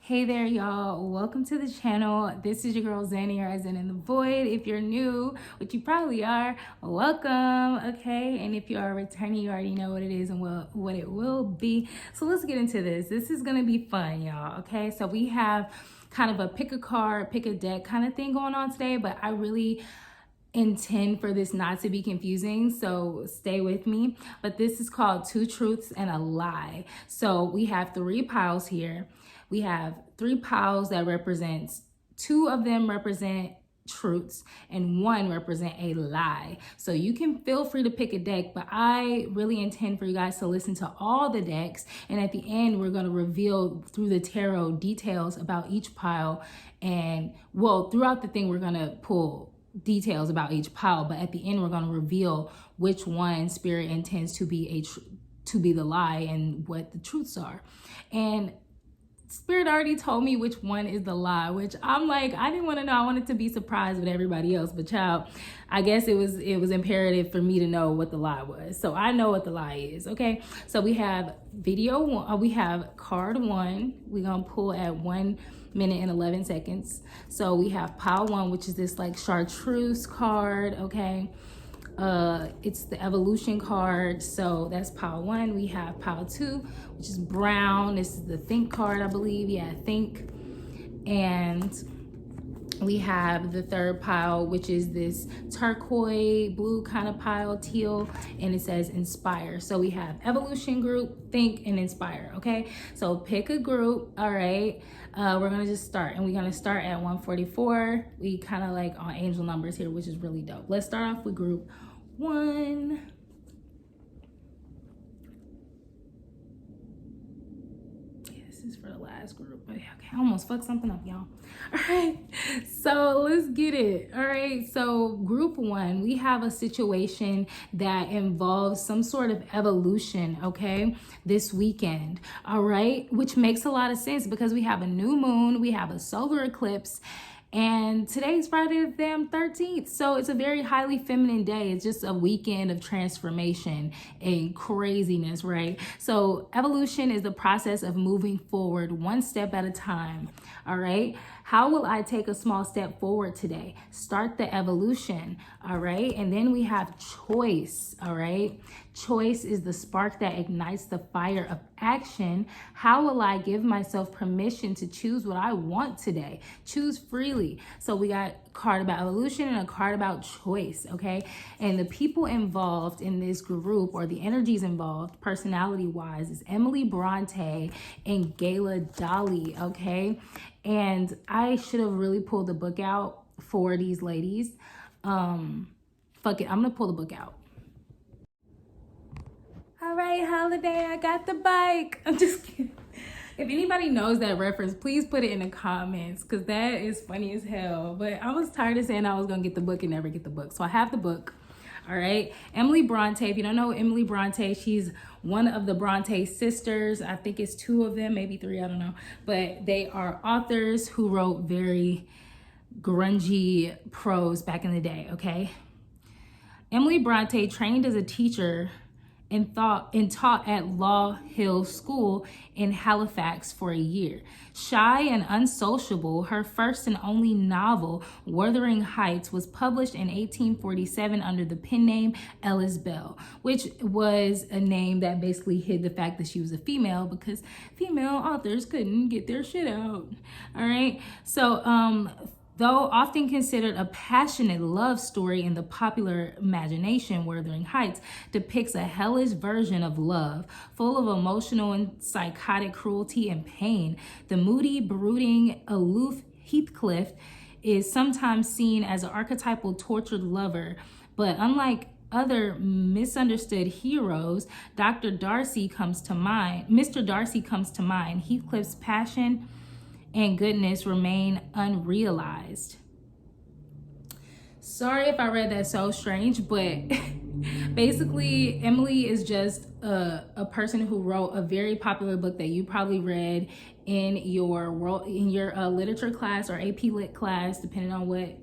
Hey there, y'all. Welcome to the channel. This is your girl Zanny, or as in the void. If you're new, which you probably are, welcome. Okay, and if you are returning, you already know what it is and what it will be. So let's get into this. This is gonna be fun, y'all. Okay, so we have kind of a pick a card, pick a deck kind of thing going on today, but I really intend for this not to be confusing, so stay with me. But this is called Two Truths and a Lie. So we have three piles here. We have three piles that represents, two of them represent truths and one represent a lie. So you can feel free to pick a deck, but I really intend for you guys to listen to all the decks, and at the end we're going to reveal through the tarot details about each pile. And well, throughout the thing we're going to pull details about each pile, but at the end we're going to reveal which one spirit intends to be the lie and what the truths are. And spirit already told me which one is the lie, which I'm like, I didn't want to know. I wanted to be surprised with everybody else, but child, I guess it was imperative for me to know what the lie was. So I know what the lie is. Okay, so we have video one, we have card one. We're gonna pull at 1 minute and 11 seconds. So we have pile one, which is this like chartreuse card. Okay, it's the evolution card, so that's pile one. We have pile two, which is brown. This is the think card, I believe. Yeah, think. And we have the third pile, which is this turquoise blue kind of pile, teal, and it says inspire. So we have evolution, group, think, and inspire. Okay, so pick a group. All right, we're gonna just start, and we're gonna start at 144. We kind of like on angel numbers here, which is really dope. Let's start off with group one. This is for the last group. Okay, I almost fucked something up, y'all. All right, so let's get it. All right, so group one, we have a situation that involves some sort of evolution, okay, this weekend. All right, which makes a lot of sense because we have a new moon, we have a solar eclipse, and today's Friday the damn 13th. So it's a very highly feminine day. It's just a weekend of transformation and craziness, right? So evolution is the process of moving forward one step at a time. All right. How will I take a small step forward today? Start the evolution. All right. And then we have choice. All right. Choice is the spark that ignites the fire of action. How will I give myself permission to choose what I want today? Choose freely. So we got a card about evolution and a card about choice, okay? And the people involved in this group, or the energies involved personality-wise, is Emily Bronte and Gayla Dolly, okay? And I should have really pulled the book out for these ladies. Fuck it, I'm gonna pull the book out. All right, Holiday, I got the bike. I'm just kidding. If anybody knows that reference, please put it in the comments, because that is funny as hell. But I was tired of saying I was going to get the book and never get the book. So I have the book. All right. Emily Bronte. If you don't know Emily Bronte, she's one of the Bronte sisters. I think it's two of them, maybe three. I don't know. But they are authors who wrote very grungy prose back in the day. Okay. Emily Bronte trained as a teacher and taught at Law Hill School in Halifax for a year. Shy and unsociable, her first and only novel, Wuthering Heights, was published in 1847 under the pen name Ellis Bell, which was a name that basically hid the fact that she was a female, because female authors couldn't get their shit out. All right, so though often considered a passionate love story in the popular imagination, Wuthering Heights depicts a hellish version of love, full of emotional and psychotic cruelty and pain. The moody, brooding, aloof Heathcliff is sometimes seen as an archetypal tortured lover, but unlike other misunderstood heroes, Mr. Darcy comes to mind. Heathcliff's passion and goodness remain unrealized. Sorry if I read that so strange, but basically Emily is just a person who wrote a very popular book that you probably read in your literature class or AP Lit class, depending on what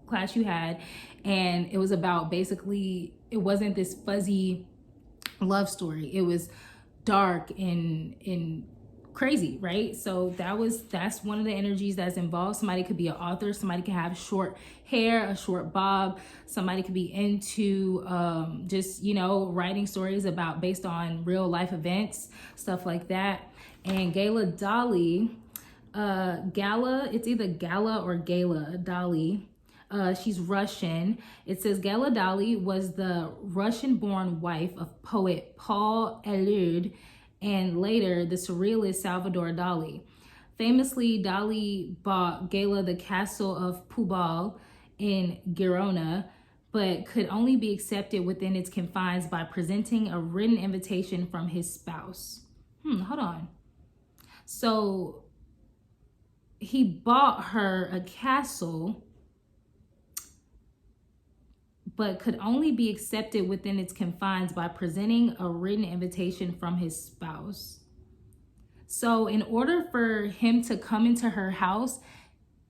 class you had. And it was about, basically, it wasn't this fuzzy love story. It was dark and crazy, right? So that's one of the energies that's involved. Somebody could be an author, somebody could have short hair, a short bob, somebody could be into just, you know, writing stories about based on real life events, stuff like that. And Gala Dali, Gala, it's either Gala or Gala Dali. She's Russian. It says Gala Dali was the Russian-born wife of poet Paul Eluard and later the surrealist Salvador Dali. Famously, Dali bought Gala the castle of Pubal in Girona, but could only be accepted within its confines by presenting a written invitation from his spouse. Hold on. So he bought her a castle, but could only be accepted within its confines by presenting a written invitation from his spouse. So in order for him to come into her house,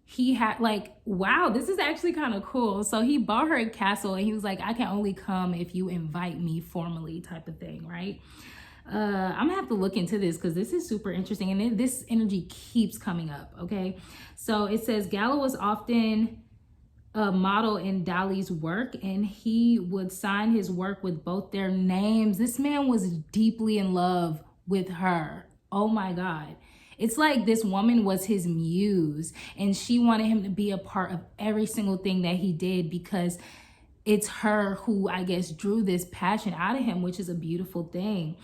he had like, wow, this is actually kind of cool. So he bought her a castle and he was like, I can only come if you invite me formally, type of thing, right? I'm gonna have to look into this because this is super interesting, and this energy keeps coming up. Okay, so it says Gala was often a model in Dali's work, and he would sign his work with both their names. This man was deeply in love with her. Oh my God. It's like this woman was his muse, and she wanted him to be a part of every single thing that he did because it's her who, I guess, drew this passion out of him, which is a beautiful thing.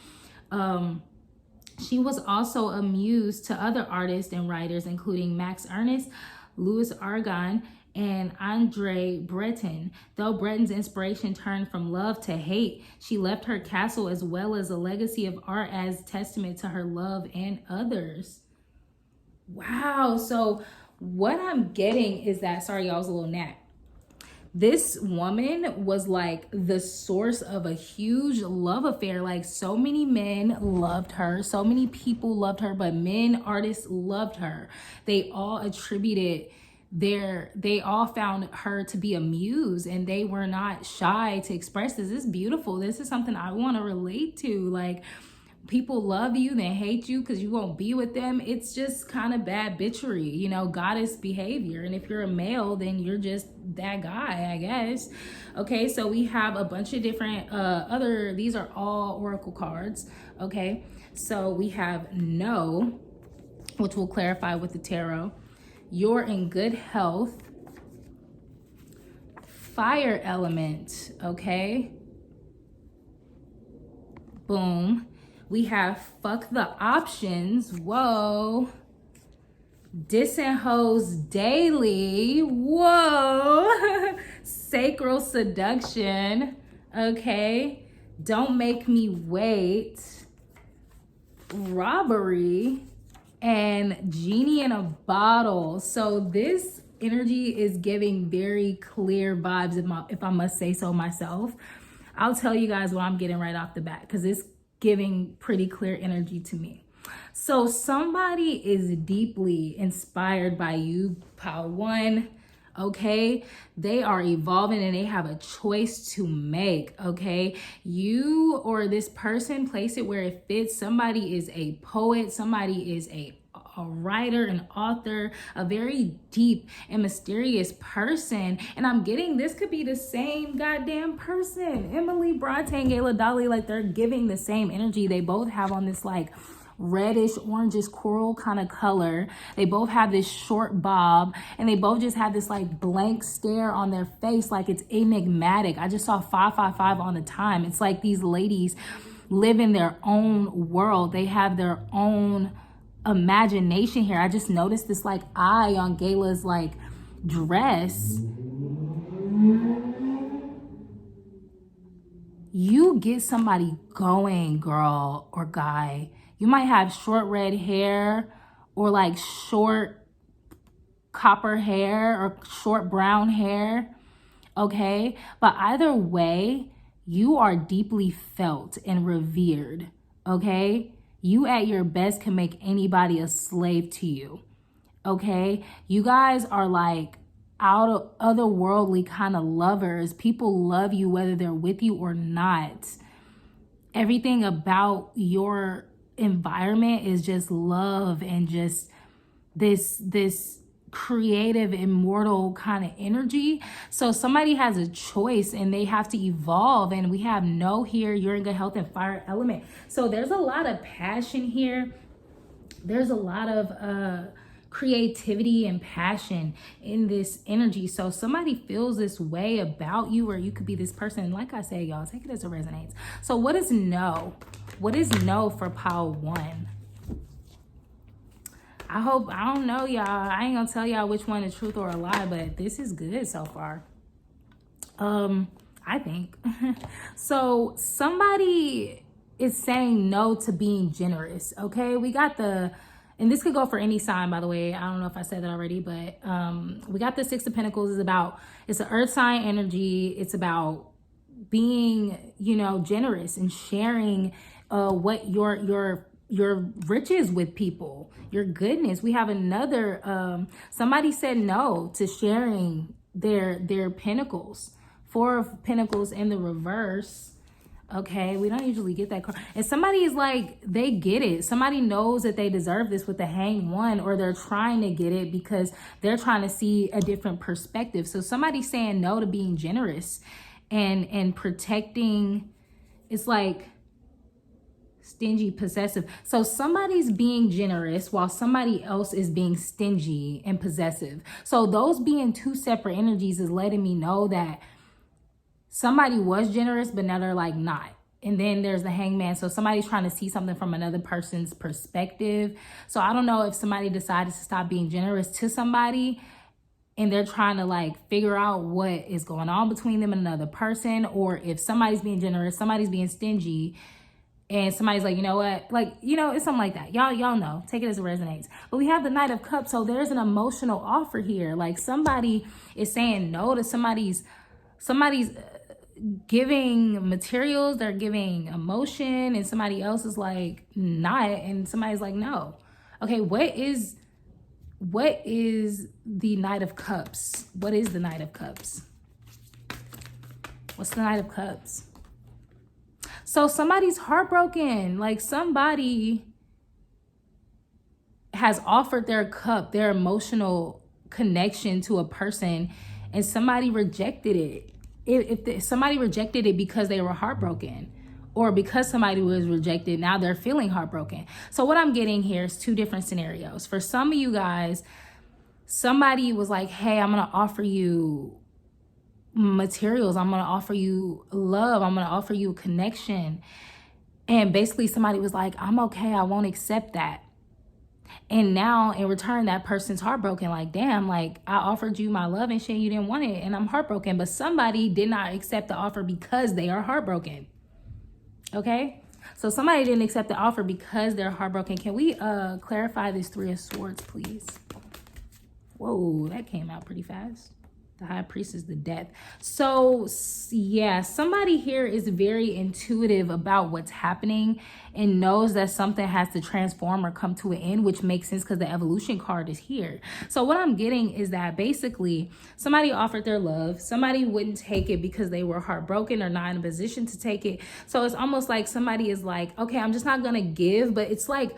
She was also a muse to other artists and writers, including Max Ernst, Louis Argan, and Andre Breton. Though Breton's inspiration turned from love to hate, she left her castle as well as a legacy of art as testament to her love and others. Wow. So what I'm getting is that, sorry, y'all, was a little nap. This woman was like the source of a huge love affair. Like so many men loved her. So many people loved her, but men, artists loved her. They all attributed they all found her to be a muse, and they were not shy to express this. This is beautiful. This is something I want to relate to. Like, people love you, then hate you because you won't be with them. It's just kind of bad bitchery, you know, goddess behavior. And if you're a male, then you're just that guy, I guess. Okay, so we have a bunch of different these are all oracle cards. Okay, so we have no, which we'll clarify with the tarot. You're in good health. Fire element, okay? Boom. We have fuck the options. Whoa. Dissing hoes daily. Whoa. Sacral seduction. Okay. Don't make me wait. Robbery. And genie in a bottle. So this energy is giving very clear vibes, if I must say so myself. I'll tell you guys what I'm getting right off the bat because it's giving pretty clear energy to me. So somebody is deeply inspired by you, Power One. Okay, they are evolving and they have a choice to make. Okay, you or this person, place it where it fits. Somebody is a poet, somebody is a writer, an author, a very deep and mysterious person. And I'm getting this could be the same goddamn person. Emily Bronte and Gala Dali, like they're giving the same energy. They both have on this like reddish orangish coral kind of color. They both have this short bob, and they both just have this like blank stare on their face, like it's enigmatic. I just saw 555 on the time. It's like these ladies live in their own world. They have their own imagination here. I just noticed this like eye on Gala's like dress. You get somebody going, girl or guy. You might have short red hair or like short copper hair or short brown hair, okay? But either way, you are deeply felt and revered, okay? You at your best can make anybody a slave to you, okay? You guys are like out of otherworldly kind of lovers. People love you whether they're with you or not. Everything about your environment is just love and just this creative, immortal kind of energy. So somebody has a choice and they have to evolve. And we have no here, you're in good health, and fire element. So there's a lot of passion here. There's a lot of creativity and passion in this energy. So somebody feels this way about you, or you could be this person. Like I said, y'all, take it as it resonates. So what is no? What is no for pile 1? I don't know, y'all. I ain't gonna tell y'all which one is truth or a lie, but this is good so far. I think. So somebody is saying no to being generous, okay? We got and this could go for any sign, by the way. I don't know if I said that already, but we got the 6 of Pentacles. It's an earth sign energy. It's about being, generous and sharing what your riches with people, your goodness. We have another, somebody said no to sharing their pentacles. 4 of Pentacles in the reverse. Okay, we don't usually get that card. And somebody is like, they get it. Somebody knows that they deserve this with the Hanged One, or they're trying to get it because they're trying to see a different perspective. So somebody's saying no to being generous and protecting. It's like stingy, possessive. So somebody's being generous while somebody else is being stingy and possessive. So those being 2 separate energies is letting me know that somebody was generous, but now they're like not. And then there's the Hangman. So somebody's trying to see something from another person's perspective. So I don't know if somebody decided to stop being generous to somebody and they're trying to like figure out what is going on between them and another person, or if somebody's being generous, somebody's being stingy, and somebody's like, you know what? Like, it's something like that. Y'all know. Take it as it resonates. But we have the Knight of Cups. So there's an emotional offer here. Like somebody is saying no to somebody's giving materials, they're giving emotion, and somebody else is like not, and somebody's like no. Okay, what is the Knight of Cups? What is the Knight of Cups? What's the Knight of Cups? So somebody's heartbroken. Like somebody has offered their cup, their emotional connection to a person, and somebody rejected it. If somebody rejected it because they were heartbroken, or because somebody was rejected, now they're feeling heartbroken. So what I'm getting here is 2 different scenarios. For some of you guys, somebody was like, hey, I'm going to offer you materials. I'm going to offer you love. I'm going to offer you a connection. And basically somebody was like, I'm okay. I won't accept that. And now in return, that person's heartbroken. Like, damn, like I offered you my love and shit, you didn't want it, and I'm heartbroken. But somebody did not accept the offer because they are heartbroken. Okay? So somebody didn't accept the offer because they're heartbroken. Can we clarify this 3 of Swords, please? Whoa, that came out pretty fast. The High Priestess, the Death. So yeah, somebody here is very intuitive about what's happening and knows that something has to transform or come to an end, which makes sense because the Evolution card is here. So what I'm getting is that basically somebody offered their love. Somebody wouldn't take it because they were heartbroken or not in a position to take it. So it's almost like somebody is like, okay, I'm just not going to give. But it's like,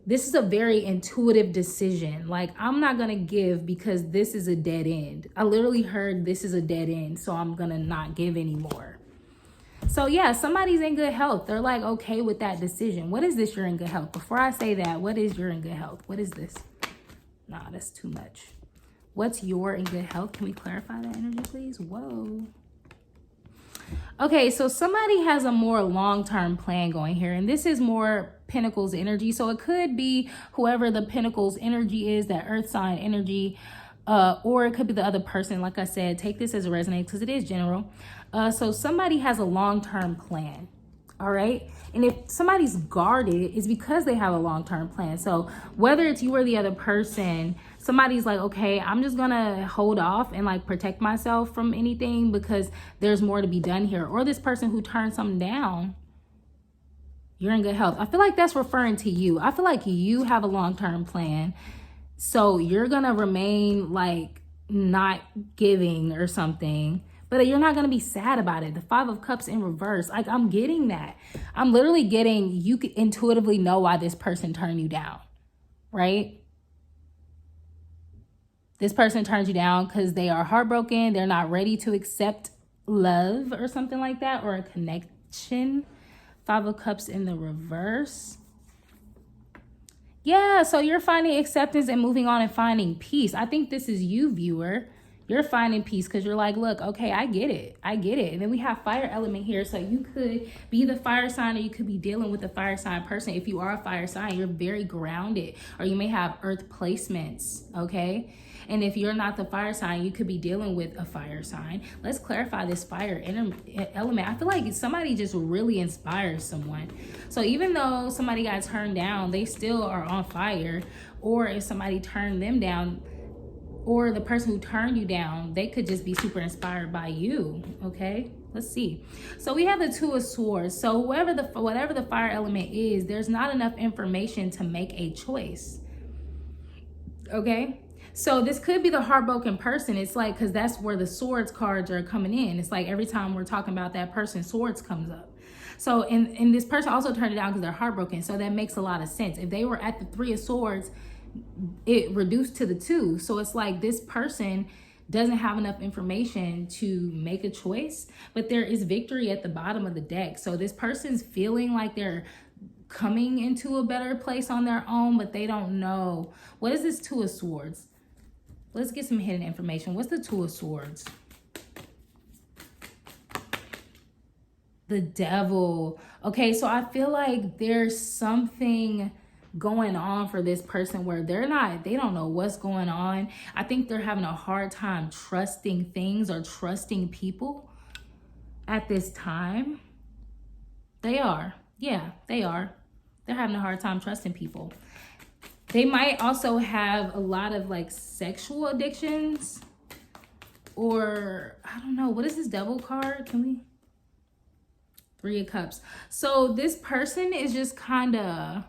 this is a very intuitive decision. Like, I'm not going to give because this is a dead end. I literally heard this is a dead end, so I'm going to not give anymore. So yeah, somebody's in good health. They're like okay with that decision. What is this, you're in good health? Before I say that, what is you're in good health? What is this? Nah, that's too much. What's your in good health? Can we clarify that energy, please? Whoa. Okay, so somebody has a more long-term plan going here, and this is more Pentacles energy. So it could be whoever the Pentacles energy is, that earth sign energy, or it could be the other person. Like I said, take this as a resonate because it is general. So somebody has a long-term plan, all right? And if somebody's guarded, it's because they have a long-term plan. So whether it's you or the other person, somebody's like, okay, I'm just gonna hold off and like protect myself from anything because there's more to be done here. Or this person who turned something down, you're in good health. I feel like that's referring to you. I feel like you have a long-term plan. So you're gonna remain like not giving or something, But you're not going to be sad about it. The Five of Cups in reverse. Like, I'm getting that. I'm literally getting, you could intuitively know why this person turned you down, right? This person turns you down because they are heartbroken. They're not ready to accept love or something like that, or a connection. Five of Cups in the reverse. Yeah, so you're finding acceptance and moving on and finding peace. I think this is you, viewer. You're finding peace because you're like, look, okay, I get it. I get it. And then we have fire element here. So you could be the fire sign, or you could be dealing with a fire sign person. If you are a fire sign, you're very grounded, or you may have earth placements, okay? And if you're not the fire sign, you could be dealing with a fire sign. Let's clarify this fire element. I feel like somebody just really inspires someone. So even though somebody got turned down, they still are on fire. Or if somebody turned them down, or the person who turned you down, they could just be super inspired by you, okay? Let's see. So we have the Two of Swords. So whatever the fire element is, there's not enough information to make a choice, okay? So this could be the heartbroken person. It's like, because that's where the swords cards are coming in. It's like every time we're talking about that person, swords comes up. So, and this person also turned it down because they're heartbroken. So that makes a lot of sense. If they were at the Three of Swords, it reduced to the two. So it's like this person doesn't have enough information to make a choice, but there is victory at the bottom of the deck. So this person's feeling like they're coming into a better place on their own, but they don't know. What is this Two of Swords? Let's get some hidden information. What's the Two of Swords? The Devil. Okay, so I feel like there's something going on for this person where they don't know what's going on. I think they're having a hard time trusting things or trusting people at this time. They are. Yeah, they are. They're having a hard time trusting people. They might also have a lot of like sexual addictions, or I don't know. What is this Devil card? Can we? Three of Cups. So this person is just kind of,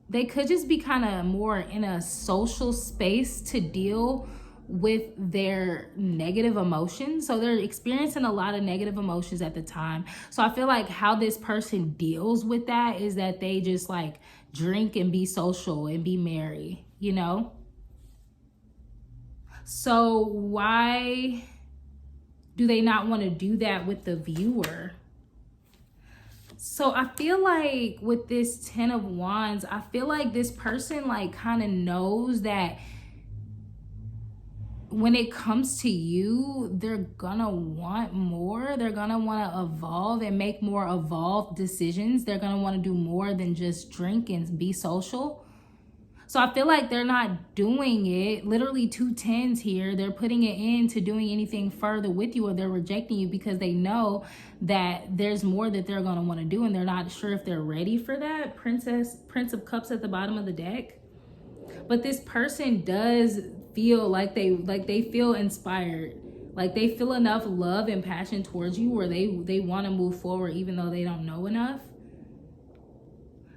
they could just be kind of more in a social space to deal with their negative emotions. So they're experiencing a lot of negative emotions at the time. So I feel like how this person deals with that is that they just like drink and be social and be merry, you know? So why do they not want to do that with the viewer? So I feel like with this Ten of Wands, I feel like this person like kind of knows that when it comes to you, they're gonna want more. They're gonna want to evolve and make more evolved decisions. They're gonna want to do more than just drink and be social. So I feel like they're not doing it. Literally 2 tens here. They're putting it into doing anything further with you, or they're rejecting you because they know that there's more that they're going to want to do, and they're not sure if they're ready for that. Prince of Cups at the bottom of the deck. But this person does feel like they feel inspired. Like they feel enough love and passion towards you where they want to move forward even though they don't know enough.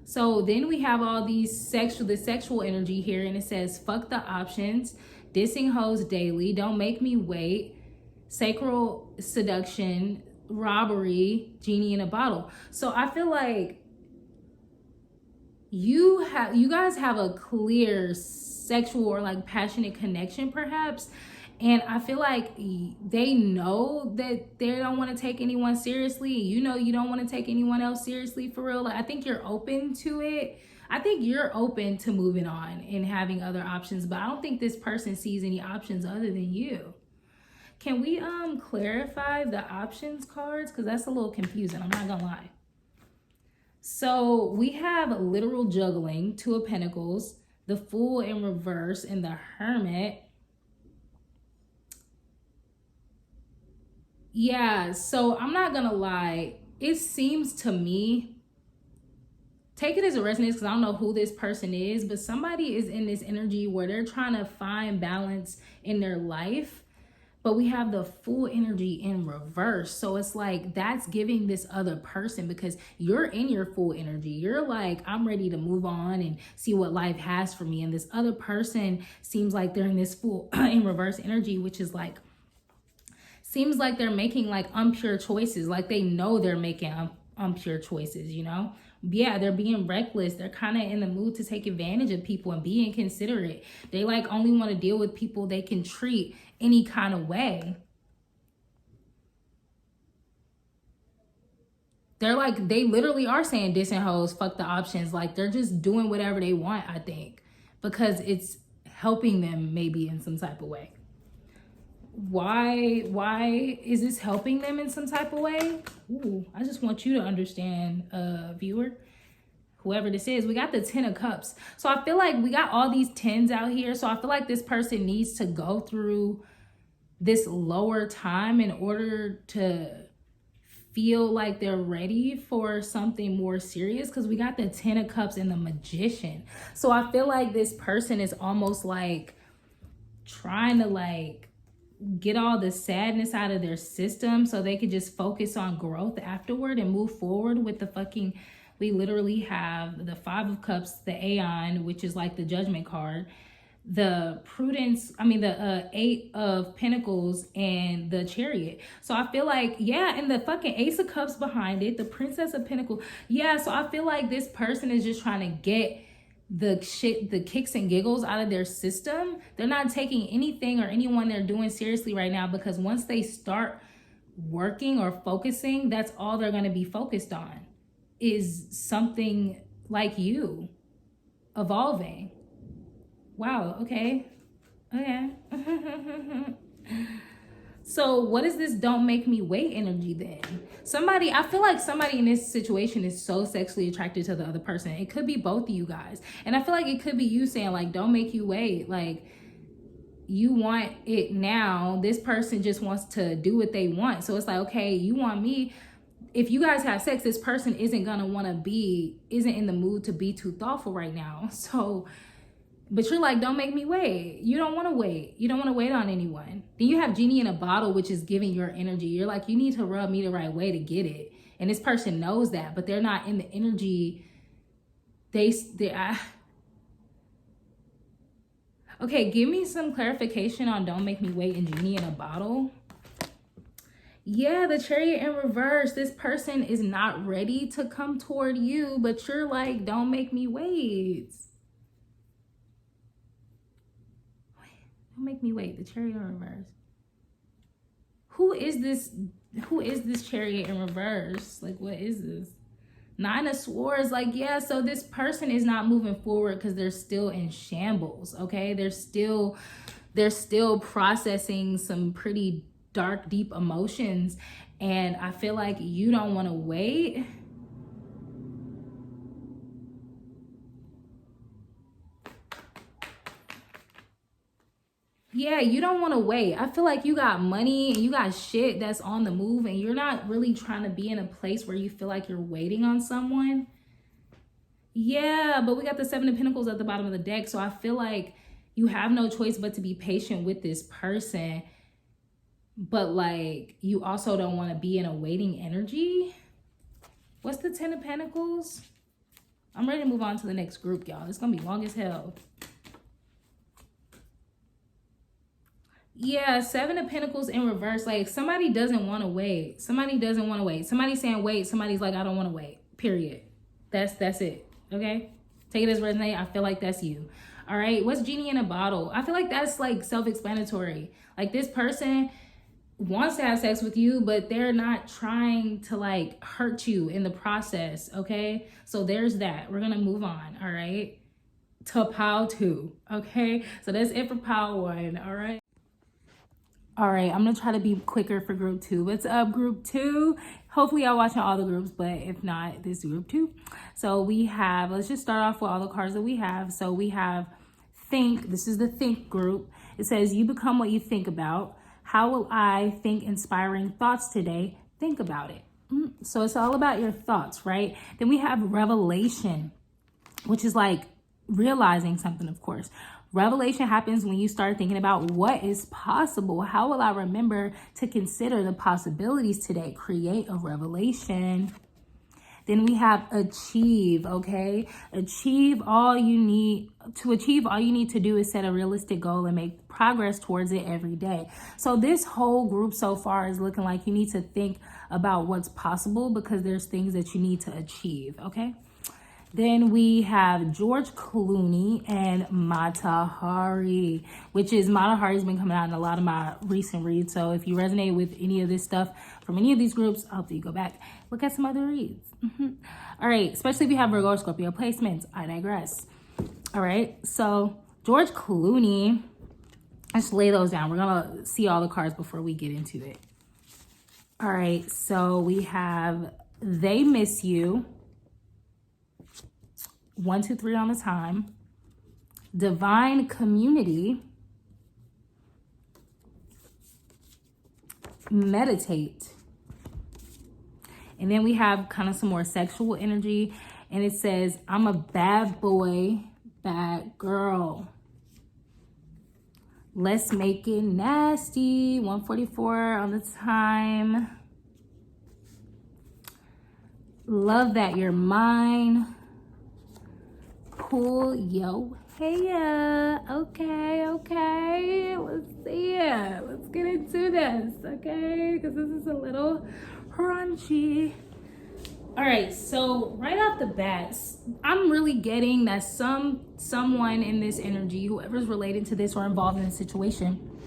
So then we have all these sexual energy here, and it says, fuck the options, dissing hoes daily, don't make me wait, sacral seduction, robbery, genie in a bottle. So I feel like you guys have a clear sexual or like passionate connection perhaps. And I feel like they know that they don't want to take anyone seriously. You know, you don't want to take anyone else seriously for real. Like, I think you're open to it. I think you're open to moving on and having other options, but I don't think this person sees any options other than you. Can we clarify the options cards? Because that's a little confusing. I'm not gonna lie. So we have literal juggling, Two of Pentacles, the Fool in reverse, and the Hermit. Yeah, so I'm not gonna lie, it seems to me, take it as a resonance because I don't know who this person is, but somebody is in this energy where they're trying to find balance in their life, But we have the full energy in reverse. So it's like that's giving this other person, because you're in your full energy. You're like, I'm ready to move on and see what life has for me. And this other person seems like they're in this full in reverse energy, which is like, seems like they're making like impure choices. Like they know they're making impure choices, you know? Yeah, they're being reckless. They're kind of in the mood to take advantage of people and be inconsiderate. They like only want to deal with people they can treat any kind of way. They're like, they literally are saying dissing hoes, fuck the options. Like they're just doing whatever they want, I think, because it's helping them maybe in some type of way. Why is this helping them in some type of way? Ooh, I just want you to understand, viewer, whoever this is. We got the 10 of cups. So I feel like we got all these 10s out here. So I feel like this person needs to go through this lower time in order to feel like they're ready for something more serious, because we got the 10 of cups and the magician. So I feel like this person is almost like trying to like get all the sadness out of their system so they could just focus on growth afterward and move forward with the fucking, we literally have the 5 of cups, the Aeon, which is like the judgment card, the prudence, the 8 of pentacles, and the chariot. So I feel like, yeah, and the fucking ace of cups behind it, the princess of pentacles. Yeah, so I feel like this person is just trying to get the kicks and giggles out of their system. They're not taking anything or anyone they're doing seriously right now, because once they start working or focusing, that's all they're going to be focused on, is something like you evolving. Wow, okay. So what is this don't make me wait energy then? I feel like somebody in this situation is so sexually attracted to the other person. It could be both of you guys. And I feel like it could be you saying like, don't make you wait. Like you want it now. This person just wants to do what they want. So it's like, okay, you want me. If you guys have sex, this person isn't in the mood to be too thoughtful right now. So, but you're like, don't make me wait. You don't want to wait. You don't want to wait on anyone. Then you have genie in a bottle, which is giving your energy. You're like, you need to rub me the right way to get it. And this person knows that, but they're not in the energy. Okay, give me some clarification on don't make me wait and genie in a bottle. Yeah, the chariot in reverse. This person is not ready to come toward you, but you're like, don't make me wait. Don't make me wait. The chariot in reverse. Who is this chariot in reverse? Like, what is this? 9 of Swords. Like, yeah, so this person is not moving forward because they're still in shambles, okay? They're still processing some pretty dark, deep emotions. And I feel like you don't want to wait. Yeah, you don't want to wait. I feel like you got money and you got shit that's on the move, and you're not really trying to be in a place where you feel like you're waiting on someone. Yeah, but we got the 7 of Pentacles at the bottom of the deck. So I feel like you have no choice but to be patient with this person. But like, you also don't want to be in a waiting energy. What's the 10 of Pentacles? I'm ready to move on to the next group, y'all. It's going to be long as hell. Yeah, 7 of Pentacles in reverse. Like, somebody doesn't want to wait. Somebody doesn't want to wait. Somebody's saying wait. Somebody's like, I don't want to wait. Period. That's it. Okay? Take it as resonate. I feel like that's you. All right? What's genie in a bottle? I feel like that's like self-explanatory. Like, this person wants to have sex with you, but they're not trying to like hurt you in the process. Okay? So there's that. We're going to move on. All right? To pile 2. Okay? So that's it for pile 1. All right? All right, I'm gonna try to be quicker for group 2. What's up, group 2? Hopefully y'all watching all the groups, but if not, this is group 2. So we have, let's just start off with all the cards that we have. So we have think. This is the think group. It says, you become what you think about. How will I think inspiring thoughts today? Think about it. So it's all about your thoughts, right? Then we have revelation, which is like realizing something, of course. Revelation happens when you start thinking about what is possible. How will I remember to consider the possibilities today? Create a revelation. Then we have achieve, okay? Achieve all you need. To achieve, all you need to do is set a realistic goal and make progress towards it every day. So this whole group so far is looking like you need to think about what's possible because there's things that you need to achieve, okay? Then we have George Clooney and Mata Hari, which is Mata Hari's been coming out in a lot of my recent reads. So if you resonate with any of this stuff from any of these groups, I hope that you go back, look at some other reads. All right, especially if you have Virgo or Scorpio placements. I digress. All right, so George Clooney, let's lay those down. We're gonna see all the cards before we get into it. All right, so we have They Miss You. 1, 2, 3 on the time. Divine Community. Meditate. And then we have kind of some more sexual energy. And it says, I'm a bad boy, bad girl. Let's make it nasty. 1:44 on the time. Love that you're mine. Pull yo hair. Okay. Let's see it. Let's get into this, okay? Because this is a little raunchy. All right, so right off the bat, I'm really getting that someone in this energy, whoever's related to this or involved in the situation,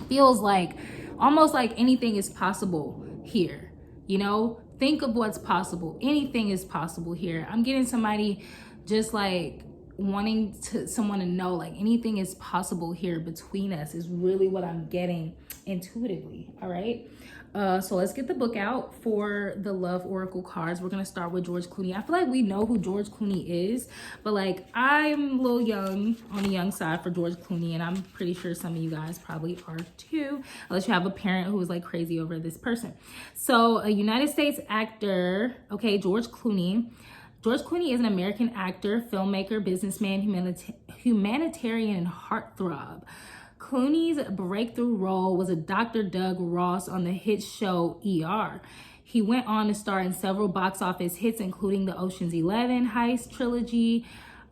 feels like almost like anything is possible here. You know, think of what's possible. Anything is possible here. I'm getting somebody just like wanting someone to know like anything is possible here between us is really what I'm getting intuitively. All right. So let's get the book out for the Love Oracle cards. We're going to start with George Clooney. I feel like we know who George Clooney is, but like I'm a little young, on the young side for George Clooney, and I'm pretty sure some of you guys probably are too, unless you have a parent who is like crazy over this person. So a United States actor, okay, George Clooney. George Clooney is an American actor, filmmaker, businessman, humanitarian, and heartthrob. Clooney's breakthrough role was a Dr. Doug Ross on the hit show ER. He went on to star in several box office hits, including the Ocean's 11 heist trilogy.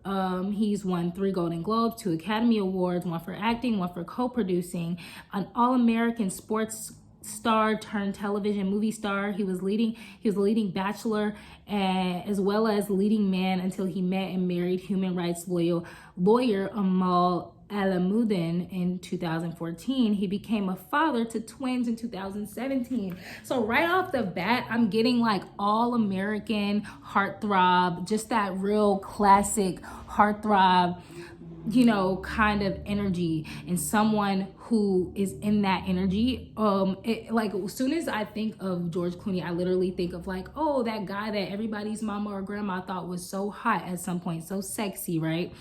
He's won 3 Golden Globes, 2 Academy Awards, 1 for acting, 1 for co-producing, an All-American sports star turned television movie star. He was the leading bachelor as well as leading man until he met and married human rights lawyer Amal Alamuddin in 2014. He became a father to twins in 2017. So right off the bat, I'm getting like all American heartthrob, just that real classic heartthrob, you know, kind of energy, and someone who is in that energy. Like as soon as I think of George Clooney, I literally think of like, oh, that guy that everybody's mama or grandma thought was so hot at some point, so sexy, right?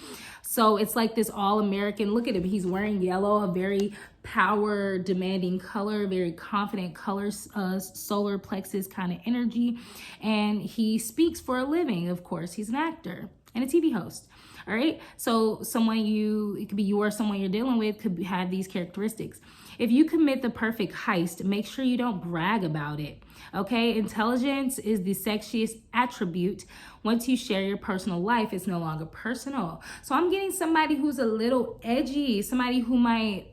So it's like this all-American, look at him, he's wearing yellow, a very power demanding color, very confident color, solar plexus kind of energy. And he speaks for a living, of course. He's an actor and a TV host. All right. So it could be you or someone you're dealing with could have these characteristics. If you commit the perfect heist, make sure you don't brag about it. Okay. Intelligence is the sexiest attribute. Once you share your personal life, it's no longer personal. So I'm getting somebody who's a little edgy, somebody who might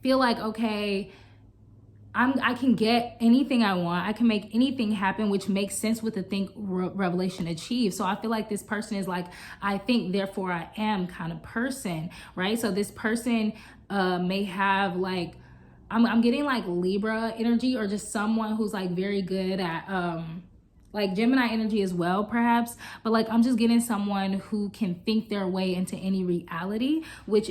feel like, okay, I can get anything I want. I can make anything happen, which makes sense with the think, revelation, achieve. So I feel like this person is like, I think, therefore I am kind of person, right? So this person may have like, I'm getting like Libra energy, or just someone who's like very good at, like Gemini energy as well, perhaps. But like, I'm just getting someone who can think their way into any reality, which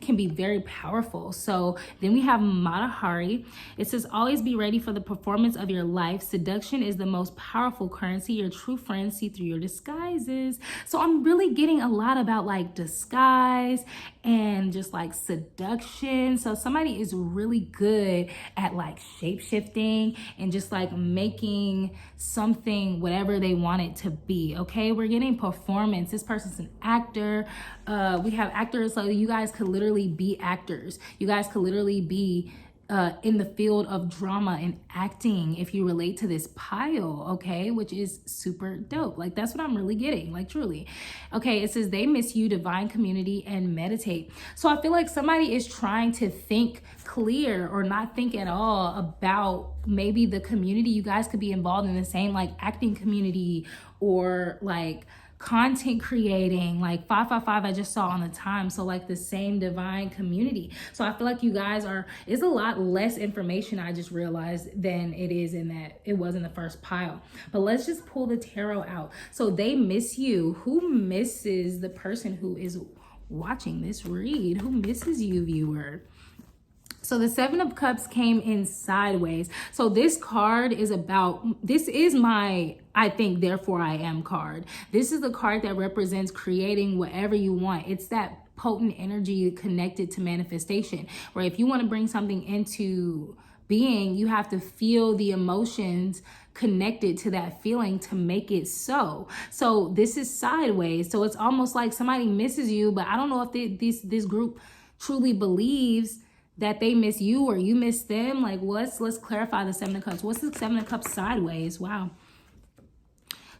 can be very powerful. So then we have Mata Hari. It says, always be ready for the performance of your life. Seduction is the most powerful currency. Your true friends see through your disguises. So I'm really getting a lot about like disguise and just like seduction. So somebody is really good at like shape shifting and just like making something becoming whatever they want it to be. Okay, we're getting performance. This person's an actor. We have actors, so you guys could literally be actors. You guys could literally be in the field of drama and acting if you relate to this pile, okay, which is super dope. Like, that's what I'm really getting, like, truly. Okay, it says they miss you, divine community, and meditate. So I feel like somebody is trying to think clear or not think at all about maybe the community. You guys could be involved in the same like acting community or like content creating, like 555 I just saw on the time, so like the same divine community. So I feel like you guys it's a lot less information I just realized than it is in that it was in the first pile. But let's just pull the tarot out. So they miss you. Who misses the person who is watching this read? Who misses you, viewer? So the Seven of Cups came in sideways. So this card is this is my, I think, therefore I am card. This is the card that represents creating whatever you want. It's that potent energy connected to manifestation, where if you want to bring something into being, you have to feel the emotions connected to that feeling to make it so. So this is sideways. So it's almost like somebody misses you, but I don't know if this group truly believes that they miss you or you miss them. Like, let's clarify the Seven of Cups. What's the Seven of Cups sideways? Wow.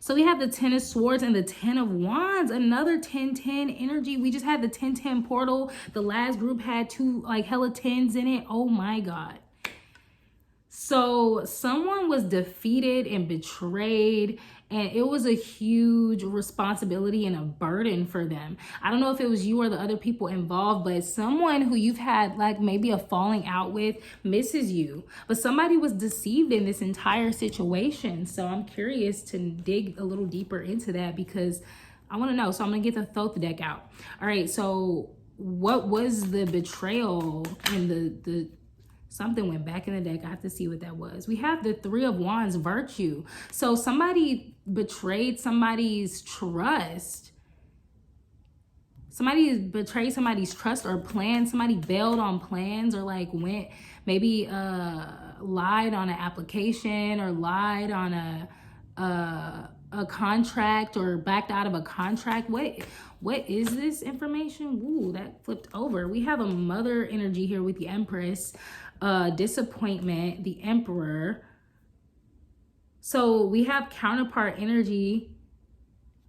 So we have the Ten of Swords and the Ten of Wands, another 10-10 energy. We just had the 10-10 portal. The last group had two like hella tens in it. Oh my God. So someone was defeated and betrayed, and it was a huge responsibility and a burden for them. I don't know if it was you or the other people involved, but someone who you've had like maybe a falling out with misses you. But somebody was deceived in this entire situation. So I'm curious to dig a little deeper into that because I want to know. So I'm going to get the Thoth deck out. All right, so what was the betrayal and the something went back in the deck. I have to see what that was. We have the Three of Wands, virtue. So somebody betrayed somebody's trust. Somebody betrayed somebody's trust or plans. Somebody bailed on plans or like went, maybe lied on an application or lied on a contract or backed out of a contract. What is this information? Ooh, that flipped over. We have a mother energy here with the Empress, disappointment, the Emperor. So we have counterpart energy,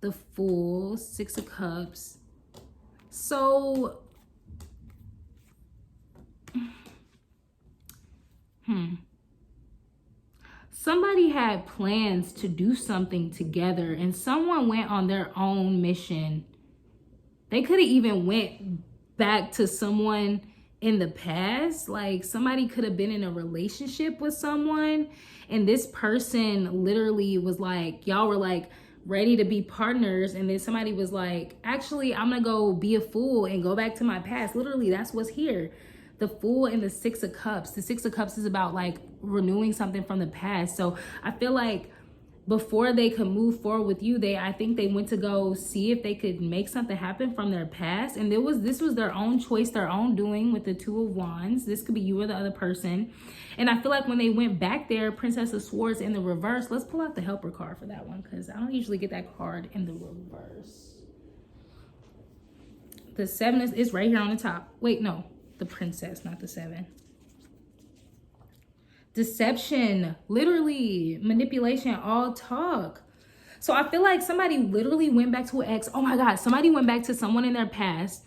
the Fool, Six of Cups. So, somebody had plans to do something together and someone went on their own mission. They could have even went back to someone in the past. Like somebody could have been in a relationship with someone and this person literally was like, y'all were like ready to be partners. And then somebody was like, actually, I'm gonna go be a fool and go back to my past. Literally, that's what's here. The Fool and the Six of Cups. The Six of Cups is about like renewing something from the past. So I feel like before they could move forward with you, I think they went to go see if they could make something happen from their past. And this was their own choice, their own doing with the Two of Wands. This could be you or the other person. And I feel like when they went back there, Princess of Swords in the reverse. Let's pull out the Helper card for that one because I don't usually get that card in the reverse. The Seven is right here on the top. Wait, no. The Princess, not the Seven. Deception, literally, manipulation, all talk. So I feel like somebody literally went back to an ex. Oh my God, somebody went back to someone in their past.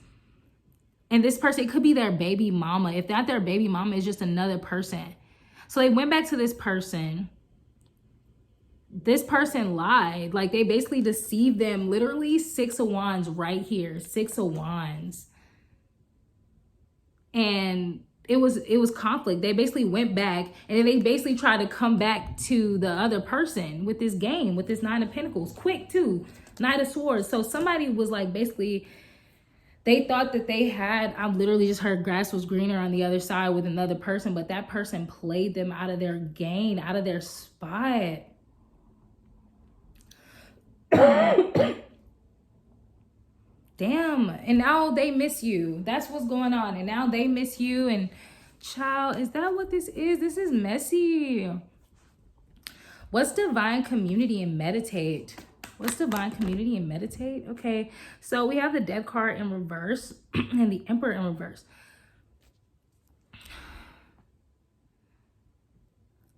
And this person, it could be their baby mama. If not their baby mama, it's just another person. So they went back to this person. This person lied. Like they basically deceived them. Literally, Six of Wands right here. Six of Wands. And it was conflict. They basically went back and then they basically tried to come back to the other person with this game, with this Nine of Pentacles. Quick too. Knight of Swords. So somebody was like basically, they thought that they had, I literally just heard grass was greener on the other side with another person, but that person played them out of their game, out of their spot. Damn. And now they miss you. That's what's going on. And now they miss you. And child, is that what this is? This is messy. What's divine community and meditate? What's divine community and meditate? Okay, so we have the Death card in reverse and the Emperor in reverse.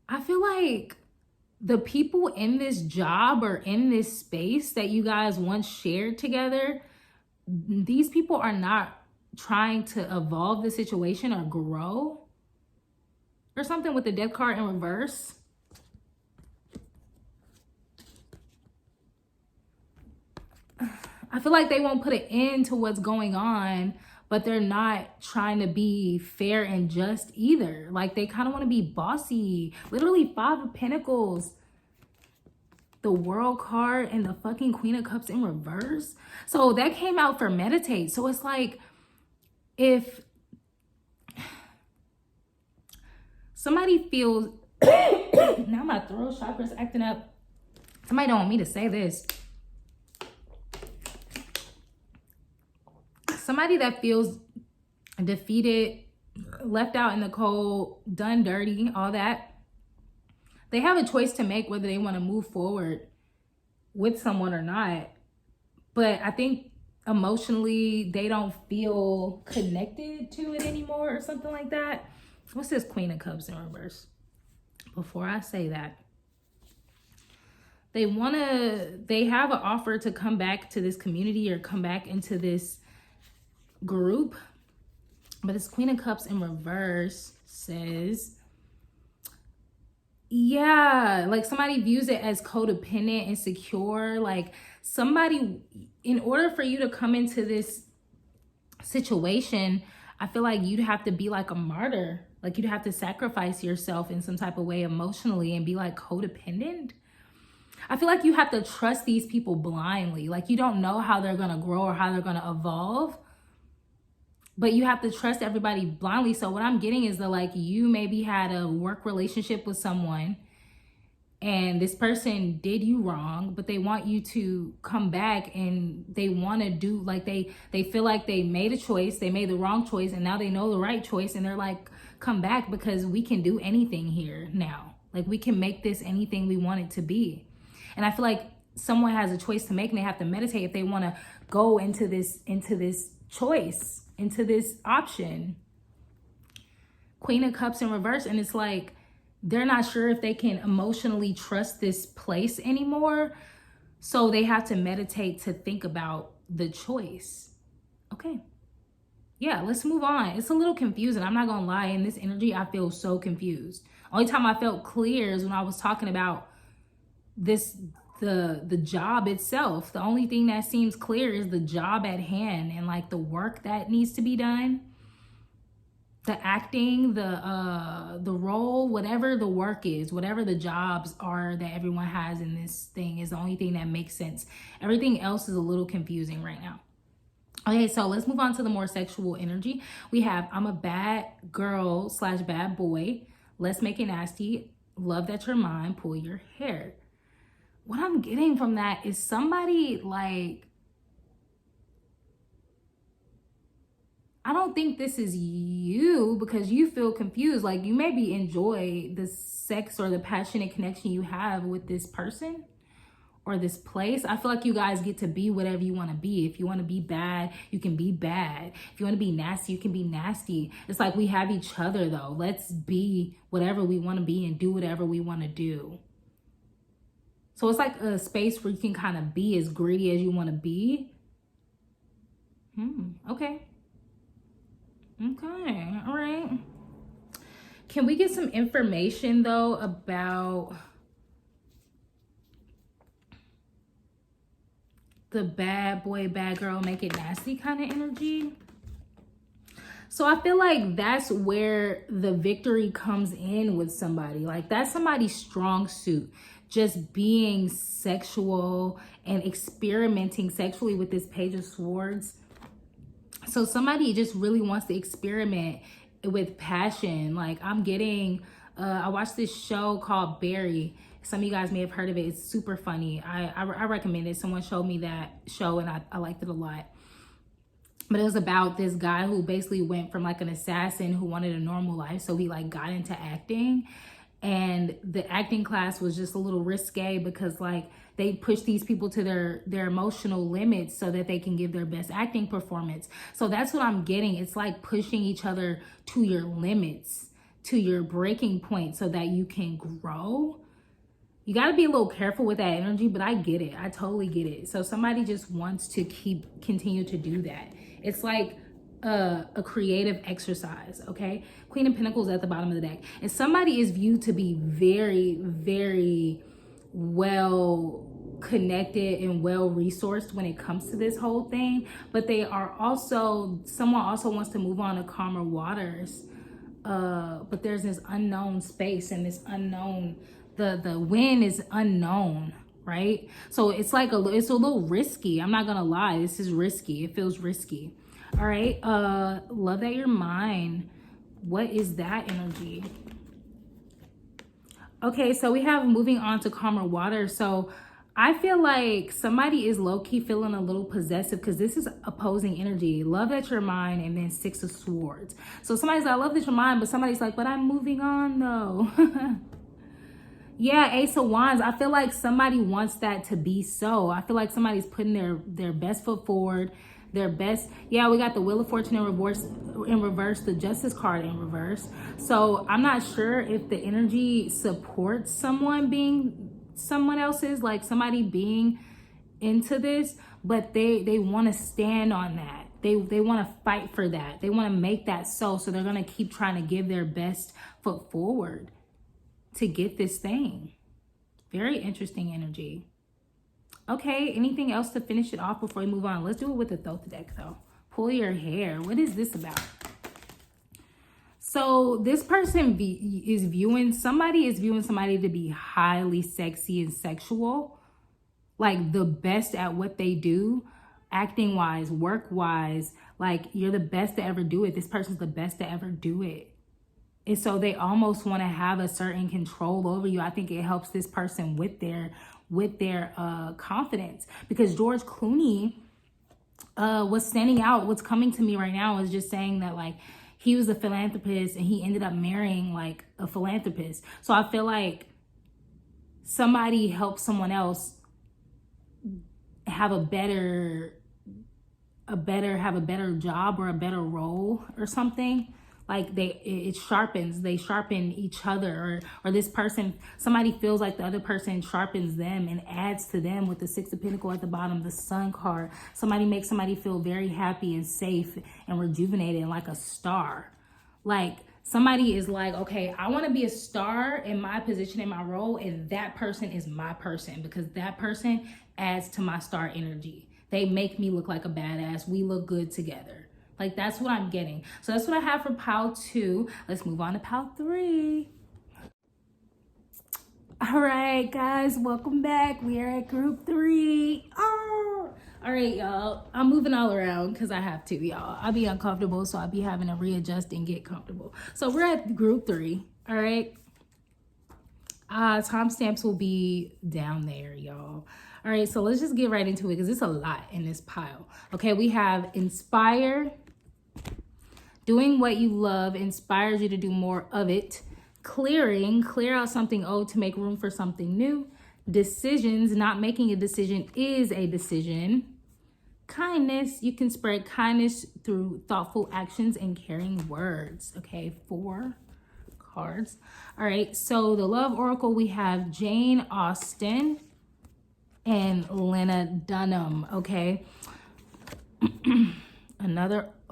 I feel like the people in this job or in this space that you guys once shared together, these people are not trying to evolve the situation or grow or something with the Death card in reverse. I feel like they won't put an end to what's going on, but they're not trying to be fair and just either. Like they kind of want to be bossy. Literally 5 of Pentacles, the World card, and the fucking Queen of Cups in reverse. So that came out for meditate. So it's like if somebody feels, now my throat chakra's acting up. Somebody don't want me to say this. Somebody that feels defeated, left out in the cold, done dirty, all that, they have a choice to make whether they want to move forward with someone or not. But I think emotionally, they don't feel connected to it anymore or something like that. What's this Queen of Cups in reverse? Before I say that, they have an offer to come back to this community or come back into this group, but this Queen of Cups in reverse says, yeah, like somebody views it as codependent, insecure. Like somebody, in order for you to come into this situation, I feel like you'd have to be like a martyr. Like you'd have to sacrifice yourself in some type of way emotionally and be like codependent. I feel like you have to trust these people blindly. Like you don't know how they're gonna grow or how they're gonna evolve, but you have to trust everybody blindly. So what I'm getting is that like you maybe had a work relationship with someone and this person did you wrong, but they want you to come back and they want to do like they feel like they made a choice, they made the wrong choice, and now they know the right choice, and they're like, come back because we can do anything here now. Like we can make this anything we want it to be. And I feel like someone has a choice to make, and they have to meditate if they want to go into this choice, into this option. Queen of Cups in reverse, and it's like they're not sure if they can emotionally trust this place anymore, so they have to meditate to think about the choice. Okay, yeah, let's move on. It's a little confusing, I'm not gonna lie. In this energy, I feel so confused. Only time I felt clear is when I was talking about this, the job itself. The only thing that seems clear is the job at hand and like the work that needs to be done, the acting, the role, whatever the work is, whatever the jobs are that everyone has in this thing is the only thing that makes sense. Everything else is a little confusing right now. Okay, so let's move on to the more sexual energy. We have, I'm a bad girl / bad boy. Let's make it nasty. Love that you're mine. Pull your hair. What I'm getting from that is somebody like, I don't think this is you because you feel confused. Like you maybe enjoy the sex or the passionate connection you have with this person or this place. I feel like you guys get to be whatever you want to be. If you want to be bad, you can be bad. If you want to be nasty, you can be nasty. It's like we have each other though. Let's be whatever we want to be and do whatever we want to do. So it's like a space where you can kind of be as greedy as you want to be. Okay. Okay, all right. Can we get some information though about the bad boy, bad girl, make it nasty kind of energy? So I feel like that's where the victory comes in with somebody. Like that's somebody's strong suit. Just being sexual and experimenting sexually with this Page of Swords. So somebody just really wants to experiment with passion. Like I'm getting, I watched this show called Barry. Some of you guys may have heard of it. It's super funny. I recommend it. Someone showed me that show and I liked it a lot. But it was about this guy who basically went from like an assassin who wanted a normal life. So he like got into acting. and the acting class was just a little risque because like they push these people to their emotional limits so that they can give their best acting performance. So that's what I'm getting. It's like pushing each other to your limits, to your breaking point so that you can grow. You got to be a little careful with that energy, but I get it. I totally get it. So somebody just wants to continue to do that. It's like a creative exercise, okay? Queen of Pentacles at the bottom of the deck. And somebody is viewed to be very, very well connected and well resourced when it comes to this whole thing. But they are also, someone also wants to move on to calmer waters. But there's this unknown space and this unknown, the win is unknown, right? So it's like it's a little risky. I'm not gonna lie, this is risky. It feels risky. All right, love that you're mine. What is that energy? Okay, so we have moving on to calmer water. So I feel like somebody is low-key feeling a little possessive because this is opposing energy. Love that you're mine, and then 6 of Swords. So somebody's like, I love that you're mine, but somebody's like, but I'm moving on though. Yeah, Ace of Wands. I feel like somebody wants that to be so. I feel like somebody's putting their best foot forward, their best. Yeah, we got the Wheel of Fortune in reverse, the Justice card in reverse. So I'm not sure if the energy supports someone being someone else's, like somebody being into this, but they want to stand on that. They want to fight for that. They want to make that so they're going to keep trying to give their best foot forward to get this thing. Very interesting energy. Okay, anything else to finish it off before we move on? Let's do it with the Thoth deck though. Pull your hair. What is this about? So this person is viewing somebody to be highly sexy and sexual, like the best at what they do, acting wise, work wise. Like you're the best to ever do it. This person's the best to ever do it. And so they almost want to have a certain control over you. I think it helps this person with their confidence, because George Clooney was standing out. What's coming to me right now is just saying that like he was a philanthropist and he ended up marrying like a philanthropist. So I feel like somebody helped someone else have a better job or a better role or something. Like they sharpen each other, or this person, somebody feels like the other person sharpens them and adds to them with the 6 of Pentacles at the bottom, the Sun card. Somebody makes somebody feel very happy and safe and rejuvenated and like a star. Like somebody is like, okay, I want to be a star in my position, in my role, and that person is my person because that person adds to my star energy. They make me look like a badass. We look good together. Like that's what I'm getting. So that's what I have for pile 2. Let's move on to pile 3. All right, guys, welcome back. We are at group 3. Oh, all right, y'all. I'm moving all around because I have to, y'all. I'll be uncomfortable, so I'll be having to readjust and get comfortable. So we're at group 3. All right. Timestamps will be down there, y'all. All right, so let's just get right into it because it's a lot in this pile. Okay, we have inspire. Doing what you love inspires you to do more of it. Clear out something old to make room for something new. Decisions, not making a decision is a decision. Kindness, you can spread kindness through thoughtful actions and caring words. Okay, 4 cards. All right, so the love oracle, we have Jane Austen and Lena Dunham. Okay.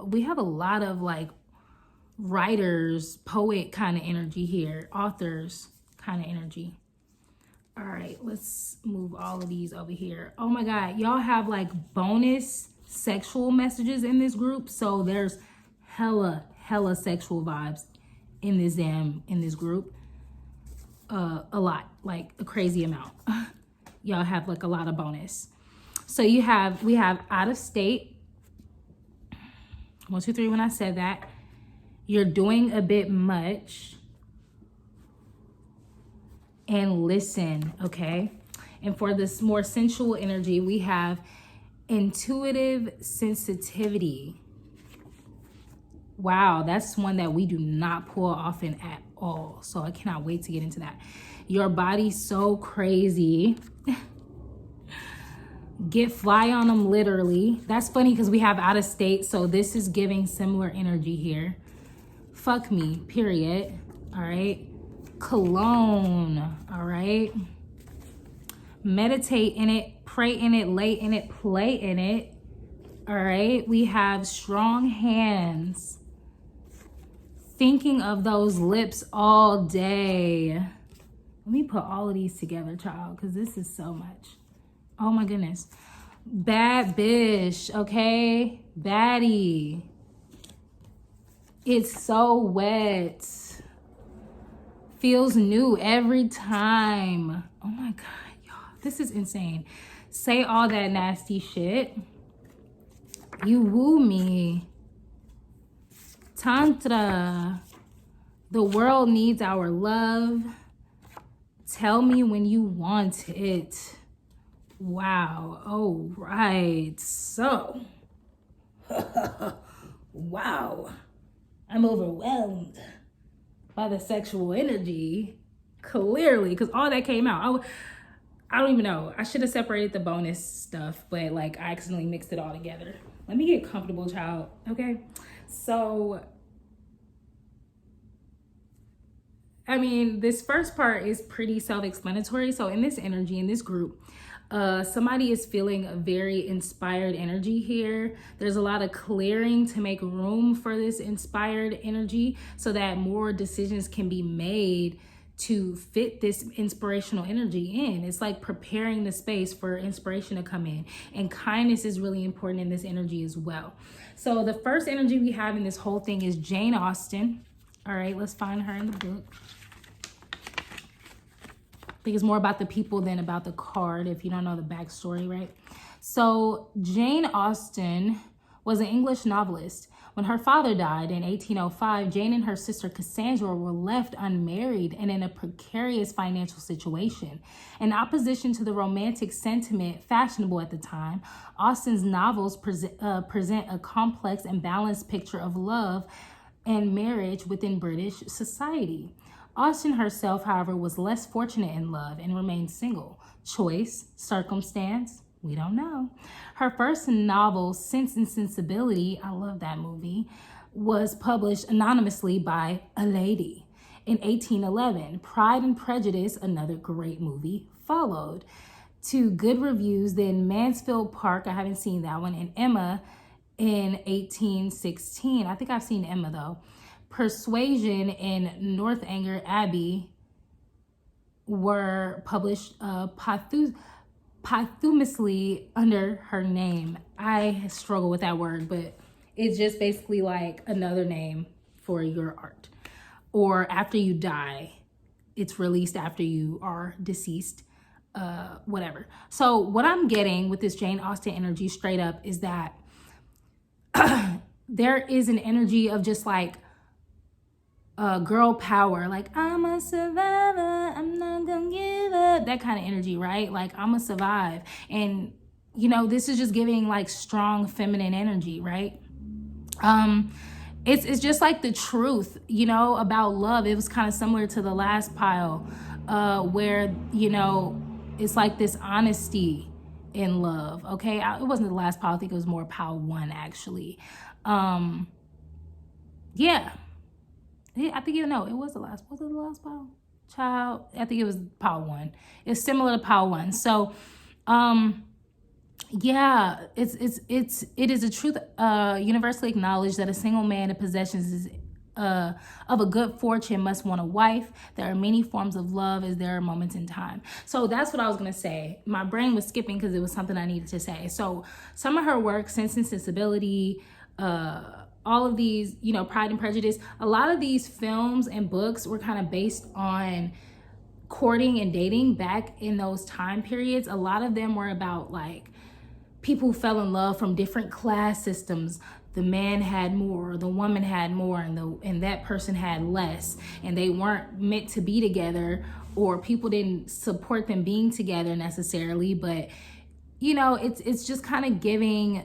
We have a lot of like writers, poet kind of energy here, authors kind of energy. All right, let's move all of these over here. Oh my God, y'all have like bonus sexual messages in this group. So there's hella sexual vibes in this group. A lot, like a crazy amount. Y'all have like a lot of bonus. So we have out of state. 1, 2, 3. When I said that, you're doing a bit much, and listen, okay? And for this more sensual energy, we have intuitive sensitivity. Wow, that's one that we do not pull often at all. So I cannot wait to get into that. Your body's so crazy. Get fly on them, literally. That's funny because we have out of state, so this is giving similar energy here. Fuck me, period. All right. Cologne, all right. Meditate in it, pray in it, lay in it, play in it. All right. We have strong hands. Thinking of those lips all day. Let me put all of these together, child, because this is so much. Oh my goodness. Bad bitch, okay? Baddie. It's so wet. Feels new every time. Oh my God, y'all. This is insane. Say all that nasty shit. You woo me. Tantra. The world needs our love. Tell me when you want it. Wow. All right. So, wow. I'm overwhelmed by the sexual energy. Clearly, because all that came out. I don't even know. I should have separated the bonus stuff, but like I accidentally mixed it all together. Let me get comfortable, child. Okay. So, I mean, this first part is pretty self-explanatory. So in this energy, in this group, somebody is feeling a very inspired energy here. There's a lot of clearing to make room for this inspired energy so that more decisions can be made to fit this inspirational energy in. It's like preparing the space for inspiration to come in. And kindness is really important in this energy as well. So the first energy we have in this whole thing is Jane Austen. All right, let's find her in the book. I think it's more about the people than about the card if you don't know the backstory, right? So Jane Austen was an English novelist. When her father died in 1805, Jane and her sister Cassandra were left unmarried and in a precarious financial situation. In opposition to the romantic sentiment fashionable at the time, Austen's novels present a complex and balanced picture of love and marriage within British society. Austen herself, however, was less fortunate in love and remained single. Choice, circumstance, we don't know. Her first novel, Sense and Sensibility, I love that movie, was published anonymously by a lady. In 1811, Pride and Prejudice, another great movie, followed. To good reviews, then Mansfield Park, I haven't seen that one, and Emma in 1816. I think I've seen Emma though. Persuasion and Northanger Abbey were published posthumously under her name. I struggle with that word, but it's just basically like another name for your art. Or after you die, it's released after you are deceased, whatever. So what I'm getting with this Jane Austen energy straight up is that there is an energy of just like girl power, like I'm a survivor, I'm not gonna give up, that kind of energy, right? Like I'm gonna survive. And you know, this is just giving like strong feminine energy, right? It's just like the truth, you know, about love. It was kind of similar to the last pile, where, you know, it's like this honesty in love. Okay, it wasn't the last pile. I think it was more pile 1 actually. Yeah, I think, you know, it was the last. Was it the last pile? Child, I think it was pile 1. It's similar to pile 1. So, yeah, it is a truth universally acknowledged that a single man in possessions of a good fortune must want a wife. There are many forms of love as there are moments in time. So that's what I was gonna say. My brain was skipping because it was something I needed to say. So some of her work, Sense and Sensibility, all of these, you know, Pride and Prejudice, a lot of these films and books were kind of based on courting and dating back in those time periods. A lot of them were about like people who fell in love from different class systems. The man had more, the woman had more, and that person had less, and they weren't meant to be together, or people didn't support them being together necessarily. But you know, it's just kind of giving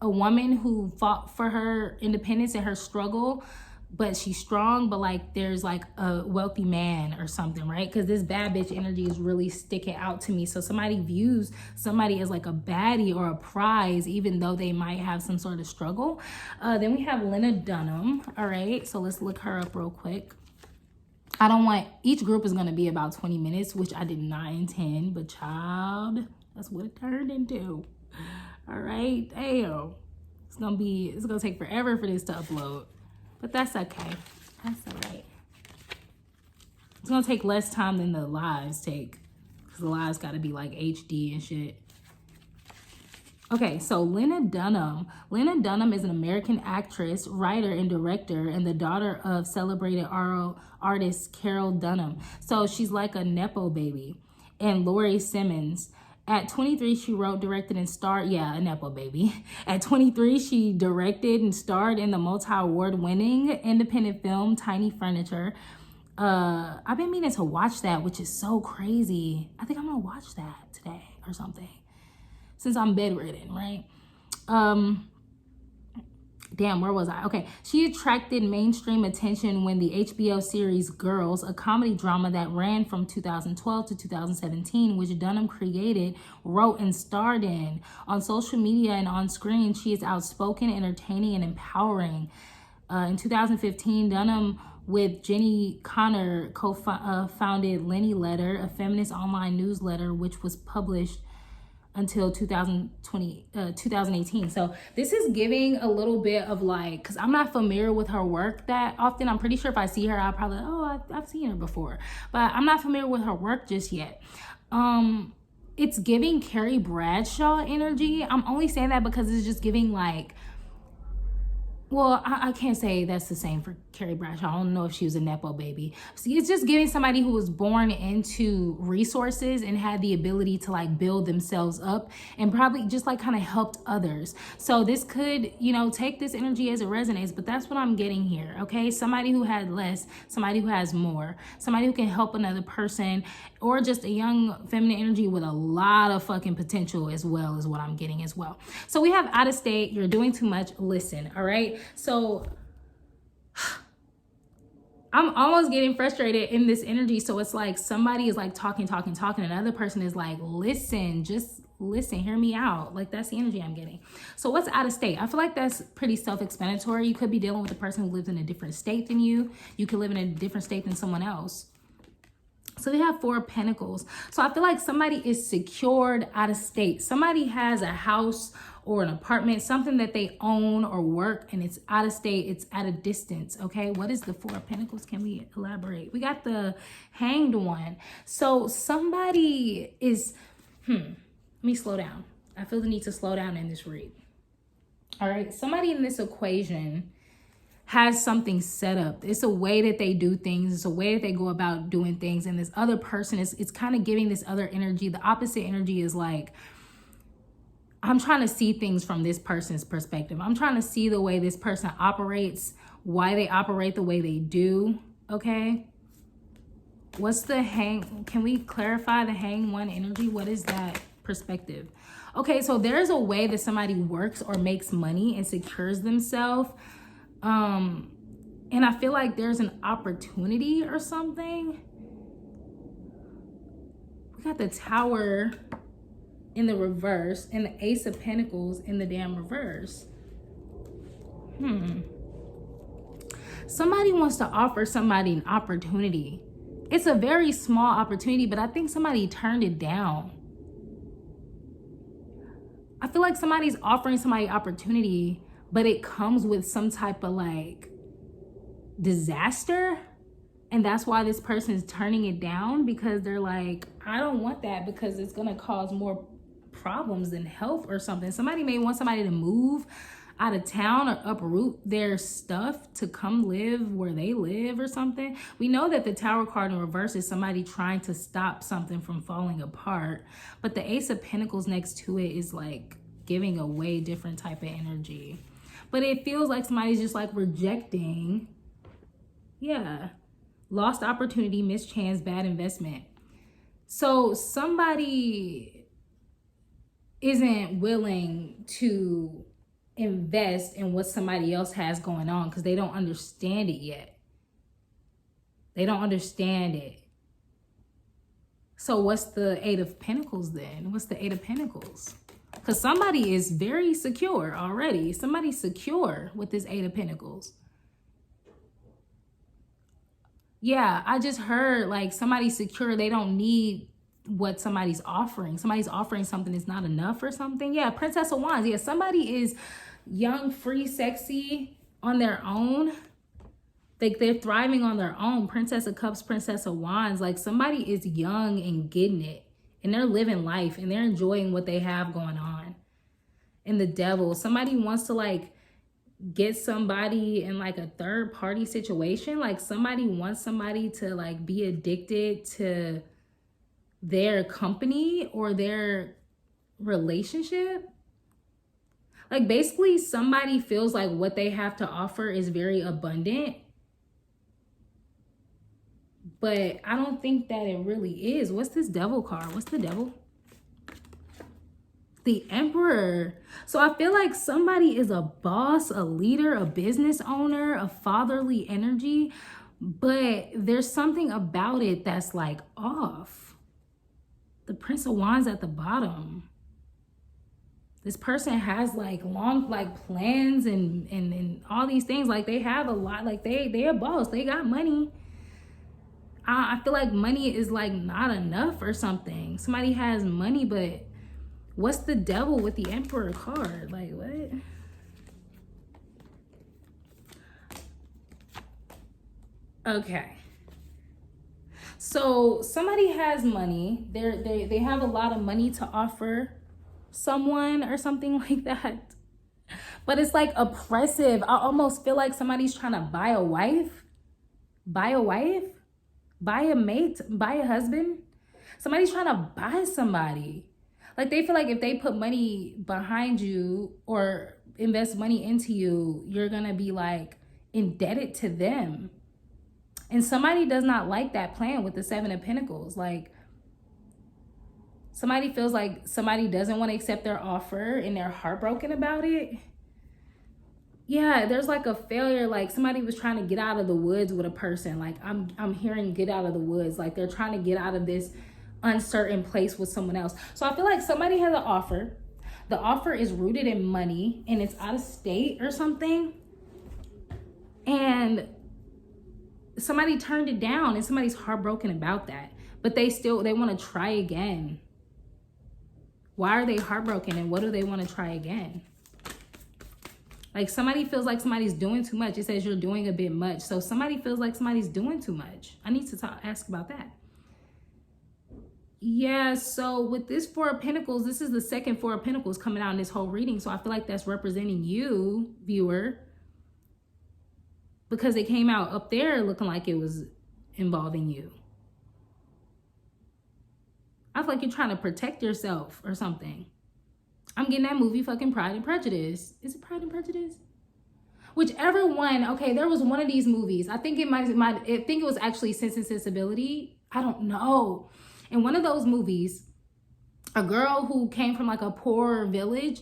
a woman who fought for her independence and her struggle but she's strong, but like there's like a wealthy man or something, right? Because this bad bitch energy is really sticking out to me. So somebody views somebody as like a baddie or a prize, even though they might have some sort of struggle. Then we have Lena Dunham. All right, so let's look her up real quick. I don't want, each group is going to be about 20 minutes, which I did not intend, but child, that's what it turned into. All right, damn. It's going to take forever for this to upload, but that's okay. That's all right. It's going to take less time than the lives take, because the lives got to be like HD and shit. Okay, so Lena Dunham. Lena Dunham is an American actress, writer, and director, and the daughter of celebrated artist Carol Dunham. So she's like a Nepo baby. And Laurie Simmons. At 23, she wrote, directed, and starred, yeah, a Nepo baby. At 23, she directed and starred in the multi-award-winning independent film Tiny Furniture. I've been meaning to watch that, which is so crazy. I think I'm gonna watch that today or something, since I'm bedridden, right? Damn, where was I? Okay, she attracted mainstream attention when the HBO series Girls, a comedy drama that ran from 2012 to 2017, which Dunham created, wrote, and starred in. On social media and on screen, she is outspoken, entertaining, and empowering. In 2015, Dunham with Jenny Connor co-founded Lenny Letter, a feminist online newsletter, which was published until 2018. So this is giving a little bit of like, because I'm not familiar with her work that often. I'm pretty sure if I see her, I'll probably, I've seen her before, but I'm not familiar with her work just yet. It's giving Carrie Bradshaw energy. I'm only saying that because it's just giving like, well, I can't say that's the same for Carrie Bradshaw. I don't know if she was a Nepo baby. See, it's just giving somebody who was born into resources and had the ability to like build themselves up and probably just like kind of helped others. So this could, you know, take this energy as it resonates, but that's what I'm getting here, okay? Somebody who had less, somebody who has more, somebody who can help another person, or just a young feminine energy with a lot of fucking potential as well is what I'm getting as well. So we have out of state, you're doing too much, listen, all right? So I'm almost getting frustrated in this energy. So it's like somebody is like talking. Another person is like, listen, just listen, hear me out. Like that's the energy I'm getting. So what's out of state? I feel like that's pretty self-explanatory. You could be dealing with a person who lives in a different state than you. You could live in a different state than someone else. So they have 4 of Pentacles. So I feel like somebody is secured out of state. Somebody has a house or an apartment, something that they own or work, and it's out of state, it's at a distance, okay? What is the 4 of Pentacles? Can we elaborate? We got the Hanged one. So somebody is, let me slow down. I feel the need to slow down in this read. All right, somebody in this equation has something set up. It's a way that they do things. It's a way that they go about doing things. And this other person it's kind of giving this other energy. The opposite energy is like, I'm trying to see things from this person's perspective. I'm trying to see the way this person operates, why they operate the way they do, okay? What's the hang? Can we clarify the hang one energy? What is that perspective? Okay, so there's a way that somebody works or makes money and secures themselves. And I feel like there's an opportunity or something. We got the Tower in the reverse and the Ace of Pentacles in the damn reverse. Somebody wants to offer somebody an opportunity. It's a very small opportunity, but I think somebody turned it down. I feel like somebody's offering somebody opportunity, but it comes with some type of like disaster. And that's why this person is turning it down, because they're like, I don't want that because it's going to cause more problems than health or something. Somebody may want somebody to move out of town or uproot their stuff to come live where they live or something. We know that the Tower card in reverse is somebody trying to stop something from falling apart. But the Ace of Pentacles next to it is like giving a way different type of energy. But it feels like somebody's just like rejecting. Yeah. Lost opportunity, missed chance, bad investment. So somebody isn't willing to invest in what somebody else has going on because they don't understand it yet. They don't understand it. So what's the Eight of Pentacles then? What's the Eight of Pentacles? Because somebody is very secure already. Somebody's secure with this Eight of Pentacles. Yeah, I just heard like somebody's secure. They don't need what somebody's offering. Somebody's offering something that's not enough or something. Yeah, Princess of Wands. Yeah, somebody is young, free, sexy on their own. Like they're thriving on their own. Princess of Cups, Princess of Wands. Like somebody is young and getting it. And they're living life and they're enjoying what they have going on. And the Devil. Somebody wants to like get somebody in like a third party situation. Like somebody wants somebody to like be addicted to their company or their relationship. Like basically somebody feels like what they have to offer is very abundant. But I don't think that it really is. What's this Devil card? What's the Devil? The Emperor. So I feel like somebody is a boss, a leader, a business owner, a fatherly energy. But there's something about it that's like off. The Prince of Wands at the bottom. This person has like long like plans and all these things. Like they have a lot. Like they're a boss. They got money. I feel like money is like not enough or something. Somebody has money, but what's the Devil with the Emperor card? Like what? Okay. So somebody has money. They have a lot of money to offer someone or something like that. But it's like oppressive. I almost feel like somebody's trying to buy a wife. Buy a wife? Buy a mate, buy a husband. Somebody's trying to buy somebody. Like they feel like if they put money behind you or invest money into you, you're gonna be like indebted to them. And somebody does not like that plan with the Seven of Pentacles. Like somebody feels like somebody doesn't want to accept their offer and they're heartbroken about it. Yeah, there's like a failure. Like somebody was trying to get out of the woods with a person. Like I'm hearing get out of the woods. Like they're trying to get out of this uncertain place with someone else. So I feel like somebody has an offer. The offer is rooted in money and it's out of state or something. And somebody turned it down and somebody's heartbroken about that. But they want to try again. Why are they heartbroken and what do they want to try again? Like somebody feels like somebody's doing too much. It says you're doing a bit much. So somebody feels like somebody's doing too much. I need to ask about that. Yeah, so with this Four of Pentacles, this is the second Four of Pentacles coming out in this whole reading. So I feel like that's representing you, viewer. Because it came out up there looking like it was involving you. I feel like you're trying to protect yourself or something. I'm getting that movie fucking Pride and Prejudice. Is it Pride and Prejudice? Whichever one. Okay, there was one of these movies. I think it was actually Sense and Sensibility. I don't know. In one of those movies, a girl who came from like a poor village,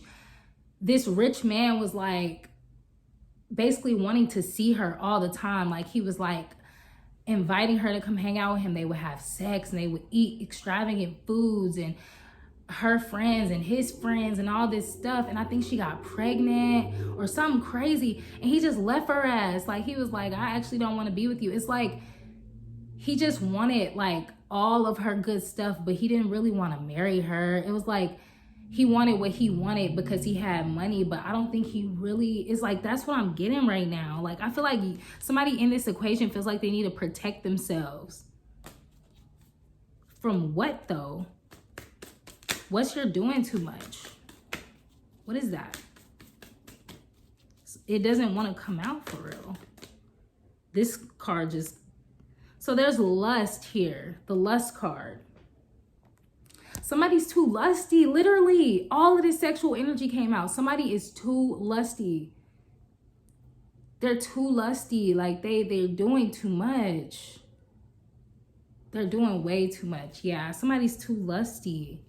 this rich man was like basically wanting to see her all the time. Like he was like inviting her to come hang out with him. They would have sex and they would eat extravagant foods and her friends and his friends and all this stuff. And I think she got pregnant or something crazy. And he just left her ass. Like he was like, I actually don't want to be with you. It's like he just wanted like all of her good stuff, but he didn't really want to marry her. It was like he wanted what he wanted because he had money, but I don't think he really is like, that's what I'm getting right now. Like I feel like somebody in this equation feels like they need to protect themselves. From what though? What's you're doing too much? What is that? It doesn't want to come out for real. This card just... So there's lust here. The lust card. Somebody's too lusty. Literally, all of this sexual energy came out. Somebody is too lusty. They're too lusty. Like they're doing too much. They're doing way too much. Yeah, somebody's too lusty.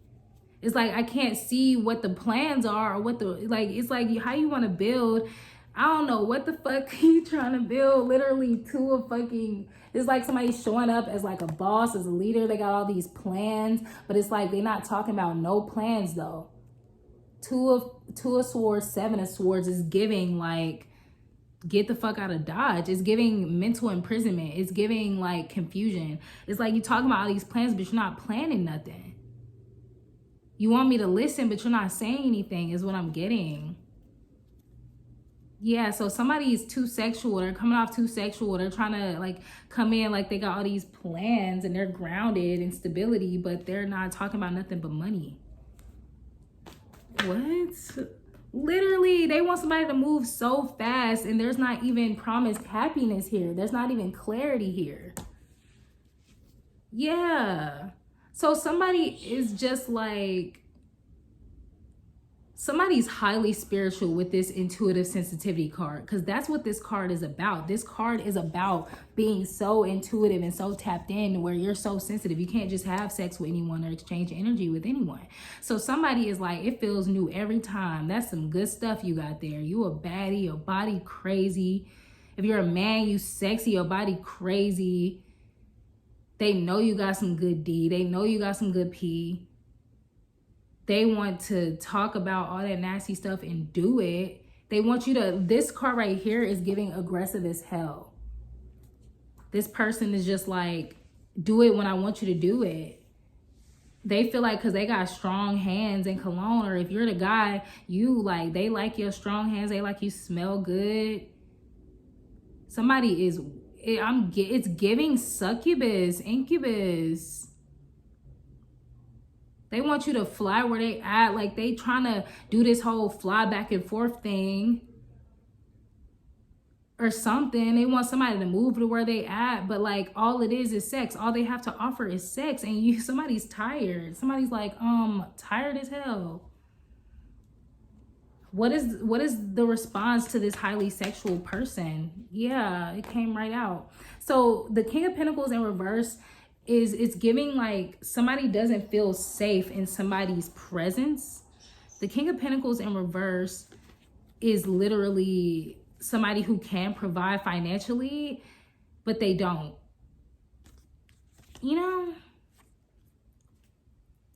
It's like I can't see what the plans are or what the, like, it's like how you want to build. I don't know what the fuck you trying to build. Literally to a fucking, it's like somebody showing up as like a boss, as a leader. They got all these plans, but it's like they're not talking about no plans though. Two of Swords, Seven of Swords is giving like, get the fuck out of Dodge. It's giving mental imprisonment. It's giving like confusion. It's like you talking about all these plans, but you're not planning nothing. You want me to listen, but you're not saying anything is what I'm getting. Yeah, so somebody is too sexual. They're coming off too sexual. They're trying to like come in like they got all these plans and they're grounded in stability, but they're not talking about nothing but money. What? Literally, they want somebody to move so fast and there's not even promised happiness here. There's not even clarity here. Yeah. So somebody is just like, somebody's highly spiritual with this intuitive sensitivity card, because that's what this card is about. This card is about being so intuitive and so tapped in where you're so sensitive. You can't just have sex with anyone or exchange energy with anyone. So somebody is like, it feels new every time. That's some good stuff you got there. You a baddie, your body crazy. If you're a man, you sexy, your body crazy. They know you got some good D. They know you got some good P. They want to talk about all that nasty stuff and do it. They want you to, this card right here is giving aggressive as hell. This person is just like, do it when I want you to do it. They feel like because they got strong hands and cologne, or if you're the guy, you like, they like your strong hands. They like you smell good. Somebody is, it's giving succubus, incubus. They want you to fly where they at. Like they trying to do this whole fly back and forth thing or something. They want somebody to move to where they at, but like all it is sex. All they have to offer is sex, and somebody's tired. Somebody's like, tired as hell. What is the response to this highly sexual person? Yeah, it came right out. So the King of Pentacles in reverse is, it's giving like somebody doesn't feel safe in somebody's presence. The King of Pentacles in reverse is literally somebody who can provide financially, but they don't. You know?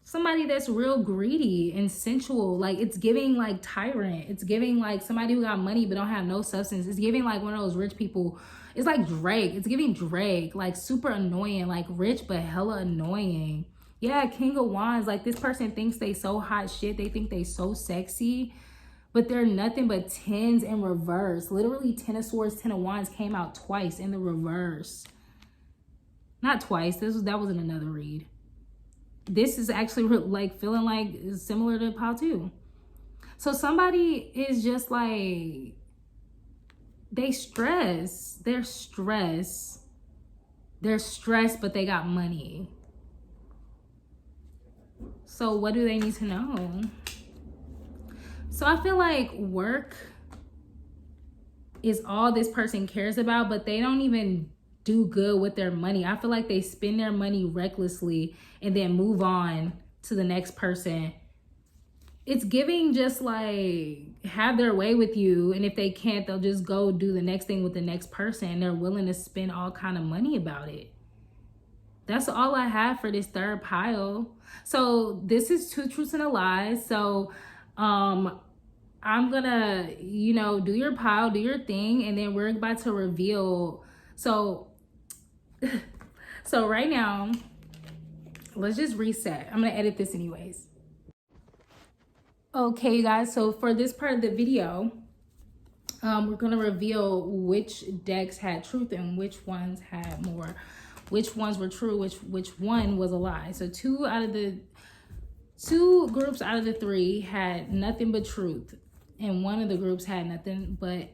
Somebody that's real greedy and sensual. Like it's giving like tyrant. It's giving like somebody who got money but don't have no substance. It's giving like one of those rich people. It's like Drake. It's giving Drake, like super annoying, like rich but hella annoying. Yeah, King of Wands. Like this person thinks they so hot shit. They think they so sexy, but they're nothing but tens in reverse. Literally 10 of Swords, 10 of Wands came out twice in the reverse. Not twice. That was in another read. This is actually like feeling like similar to Pal too. So somebody is just like, they're stressed, but they got money. So what do they need to know? So I feel like work is all this person cares about, but they don't even do good with their money. I feel like they spend their money recklessly and then move on to the next person. It's giving just like have their way with you, and if they can't, they'll just go do the next thing with the next person. They're willing to spend all kind of money about it. That's all I have for this third pile. So this is Two Truths and a Lie. So I'm gonna, do your pile, do your thing, and then we're about to reveal. So right now, let's just reset. I'm gonna edit this anyways. Okay, you guys, so for this part of the video, we're gonna reveal which decks had truth and which ones had more, which ones were true, which one was a lie. So two groups out of the three had nothing but truth, and one of the groups had nothing but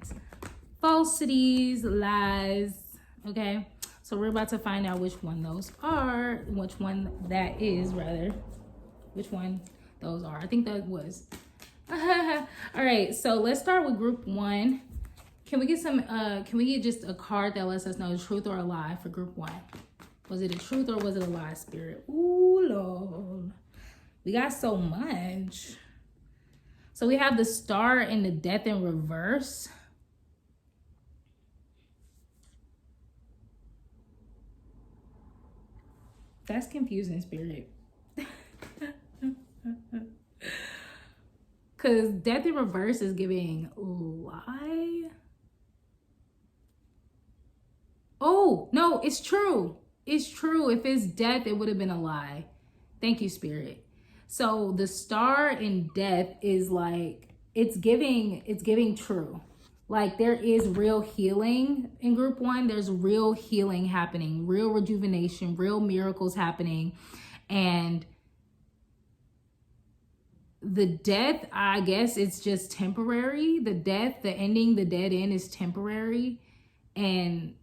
falsities, lies. Okay, so we're about to find out which one those are, which one that is, rather, which one those are. I think that was. All right, so let's start with group one. Can we get just a card that lets us know truth or a lie for group one? Was it a truth or was it a lie, Spirit? Ooh, Lord. We got so much. So we have the Star and the Death in reverse. That's confusing, Spirit. Because Death in reverse is giving lie. Oh, no, it's true. It's true. If it's death, it would have been a lie. Thank you, Spirit. So the Star in Death is like, it's giving true. Like there is real healing in group 1. There's real healing happening, real rejuvenation, real miracles happening. And the death, I guess it's just temporary. The death, the ending, the dead end is temporary. And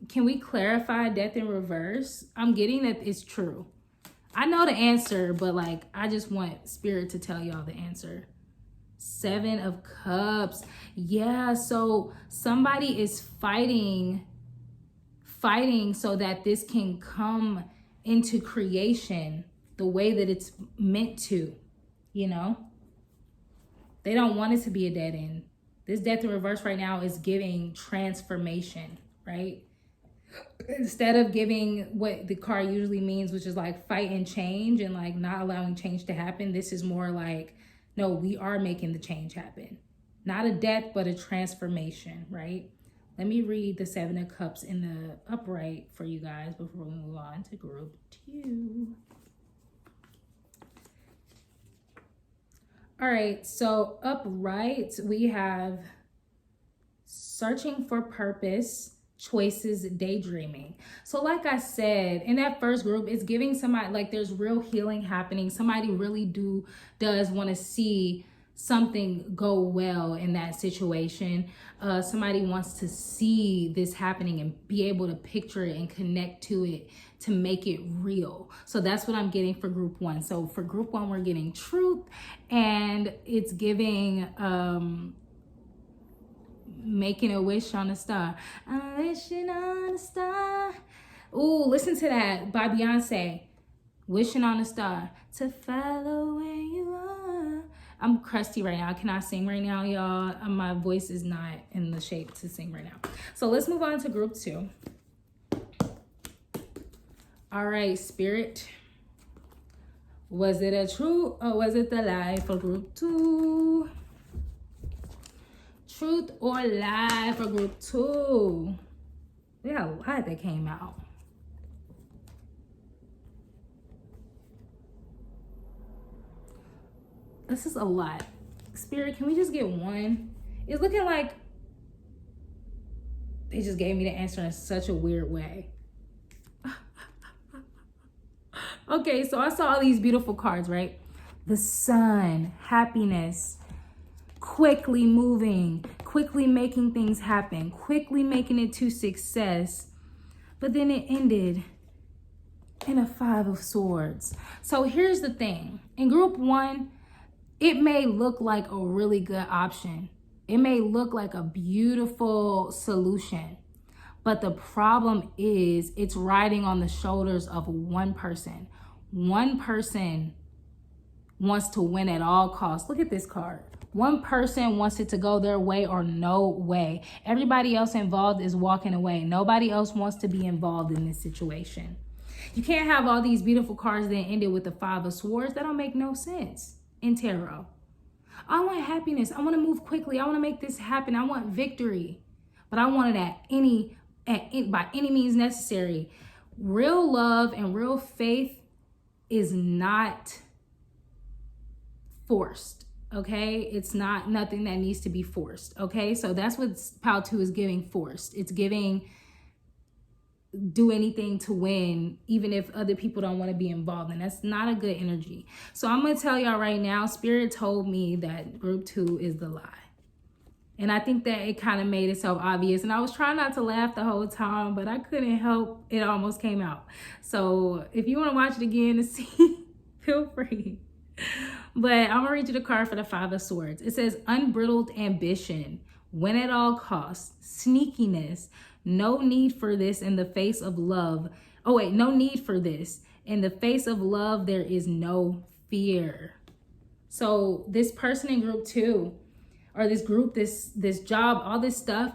can we clarify death in reverse? I'm getting that it's true. I know the answer, but like, I just want Spirit to tell y'all the answer. 7 of Cups. Yeah, so somebody is fighting so that this can come into creation the way that it's meant to, you know? They don't want it to be a dead end. This death in reverse right now is giving transformation, right? Instead of giving what the card usually means, which is like fight and change and like not allowing change to happen, this is more like, no, we are making the change happen. Not a death, but a transformation, right? Let me read the 7 of Cups in the upright for you guys before we move on to group 2. All right, so upright, we have searching for purpose, choices, daydreaming. So like I said, in that first group, it's giving somebody, like there's real healing happening. Somebody really does want to see something go well in that situation. Somebody wants to see this happening and be able to picture it and connect to it to make it real. So that's what I'm getting for group 1. So for group 1, we're getting truth, and it's giving making a wish on a star. I'm wishing on a star. Ooh, listen to that by Beyonce. Wishing on a star to follow where you are. I'm crusty right now. I cannot sing right now, y'all. My voice is not in the shape to sing right now. So let's move on to group 2. All right, Spirit. Was it a truth or was it the lie for group 2? Truth or lie for group 2? We got a lot that came out. This is a lot. Spirit, can we just get one? It's looking like they just gave me the answer in such a weird way. Okay, so I saw all these beautiful cards, right? The Sun, happiness, quickly moving, quickly making things happen, quickly making it to success. But then it ended in a 5 of Swords. So here's the thing. In group 1, it may look like a really good option. It may look like a beautiful solution. But the problem is it's riding on the shoulders of one person. One person wants to win at all costs. Look at this card. One person wants it to go their way or no way. Everybody else involved is walking away. Nobody else wants to be involved in this situation. You can't have all these beautiful cards then end it with the 5 of Swords. That don't make no sense in tarot. I want happiness. I want to move quickly. I want to make this happen. I want victory. But I want it by any means necessary. Real love and real faith is not forced. Okay, it's not nothing that needs to be forced. Okay, so that's what Pile 2 is giving forced. It's giving do anything to win, even if other people don't want to be involved, and that's not a good energy. So I'm gonna tell y'all right now, Spirit told me that group 2 is the lie. And I think that it kind of made itself obvious. And I was trying not to laugh the whole time, but I couldn't help. It almost came out. So if you want to watch it again to see, feel free. But I'm going to read you the card for the 5 of Swords. It says unbridled ambition, win at all costs, sneakiness, no need for this in the face of love. Oh, wait, no need for this. In the face of love, there is no fear. So this person in group 2, or this group, this job, all this stuff,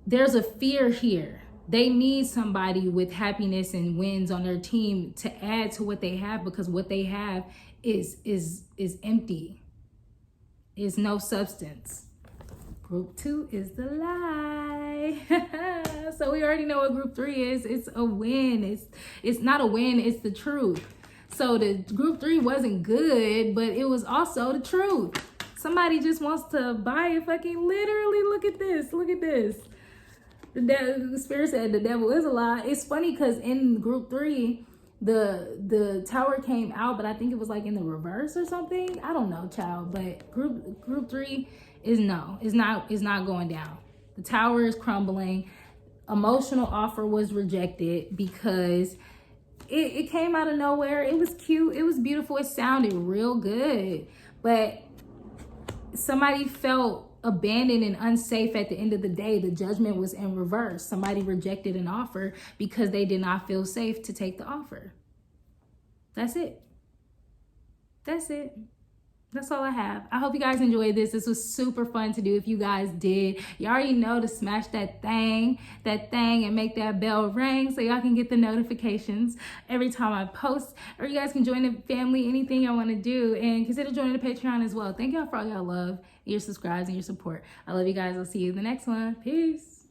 there's a fear here. They need somebody with happiness and wins on their team to add to what they have, because what they have is empty. Is no substance. Group 2 is the lie. So we already know what group 3 is. It's a win. It's not a win, it's the truth. So the group 3 wasn't good, but it was also the truth. Somebody just wants to buy it. Fucking literally, look at this. Look at this. The spirit said the devil is a lie. It's funny because in group 3, the tower came out, but I think it was like in the reverse or something. I don't know, child. But group 3 is no. It's not going down. The tower is crumbling. Emotional offer was rejected because it came out of nowhere. It was cute. It was beautiful. It sounded real good. But somebody felt abandoned and unsafe at the end of the day. The judgment was in reverse. Somebody rejected an offer because they did not feel safe to take the offer. That's it. That's it. That's all I have. I hope you guys enjoyed this. This was super fun to do. If you guys did, you already know to smash that thing and make that bell ring so y'all can get the notifications every time I post. Or you guys can join the family, anything y'all want to do, and consider joining the Patreon as well. Thank y'all for all y'all love, your subscribes, and your support. I love you guys. I'll see you in the next one. Peace.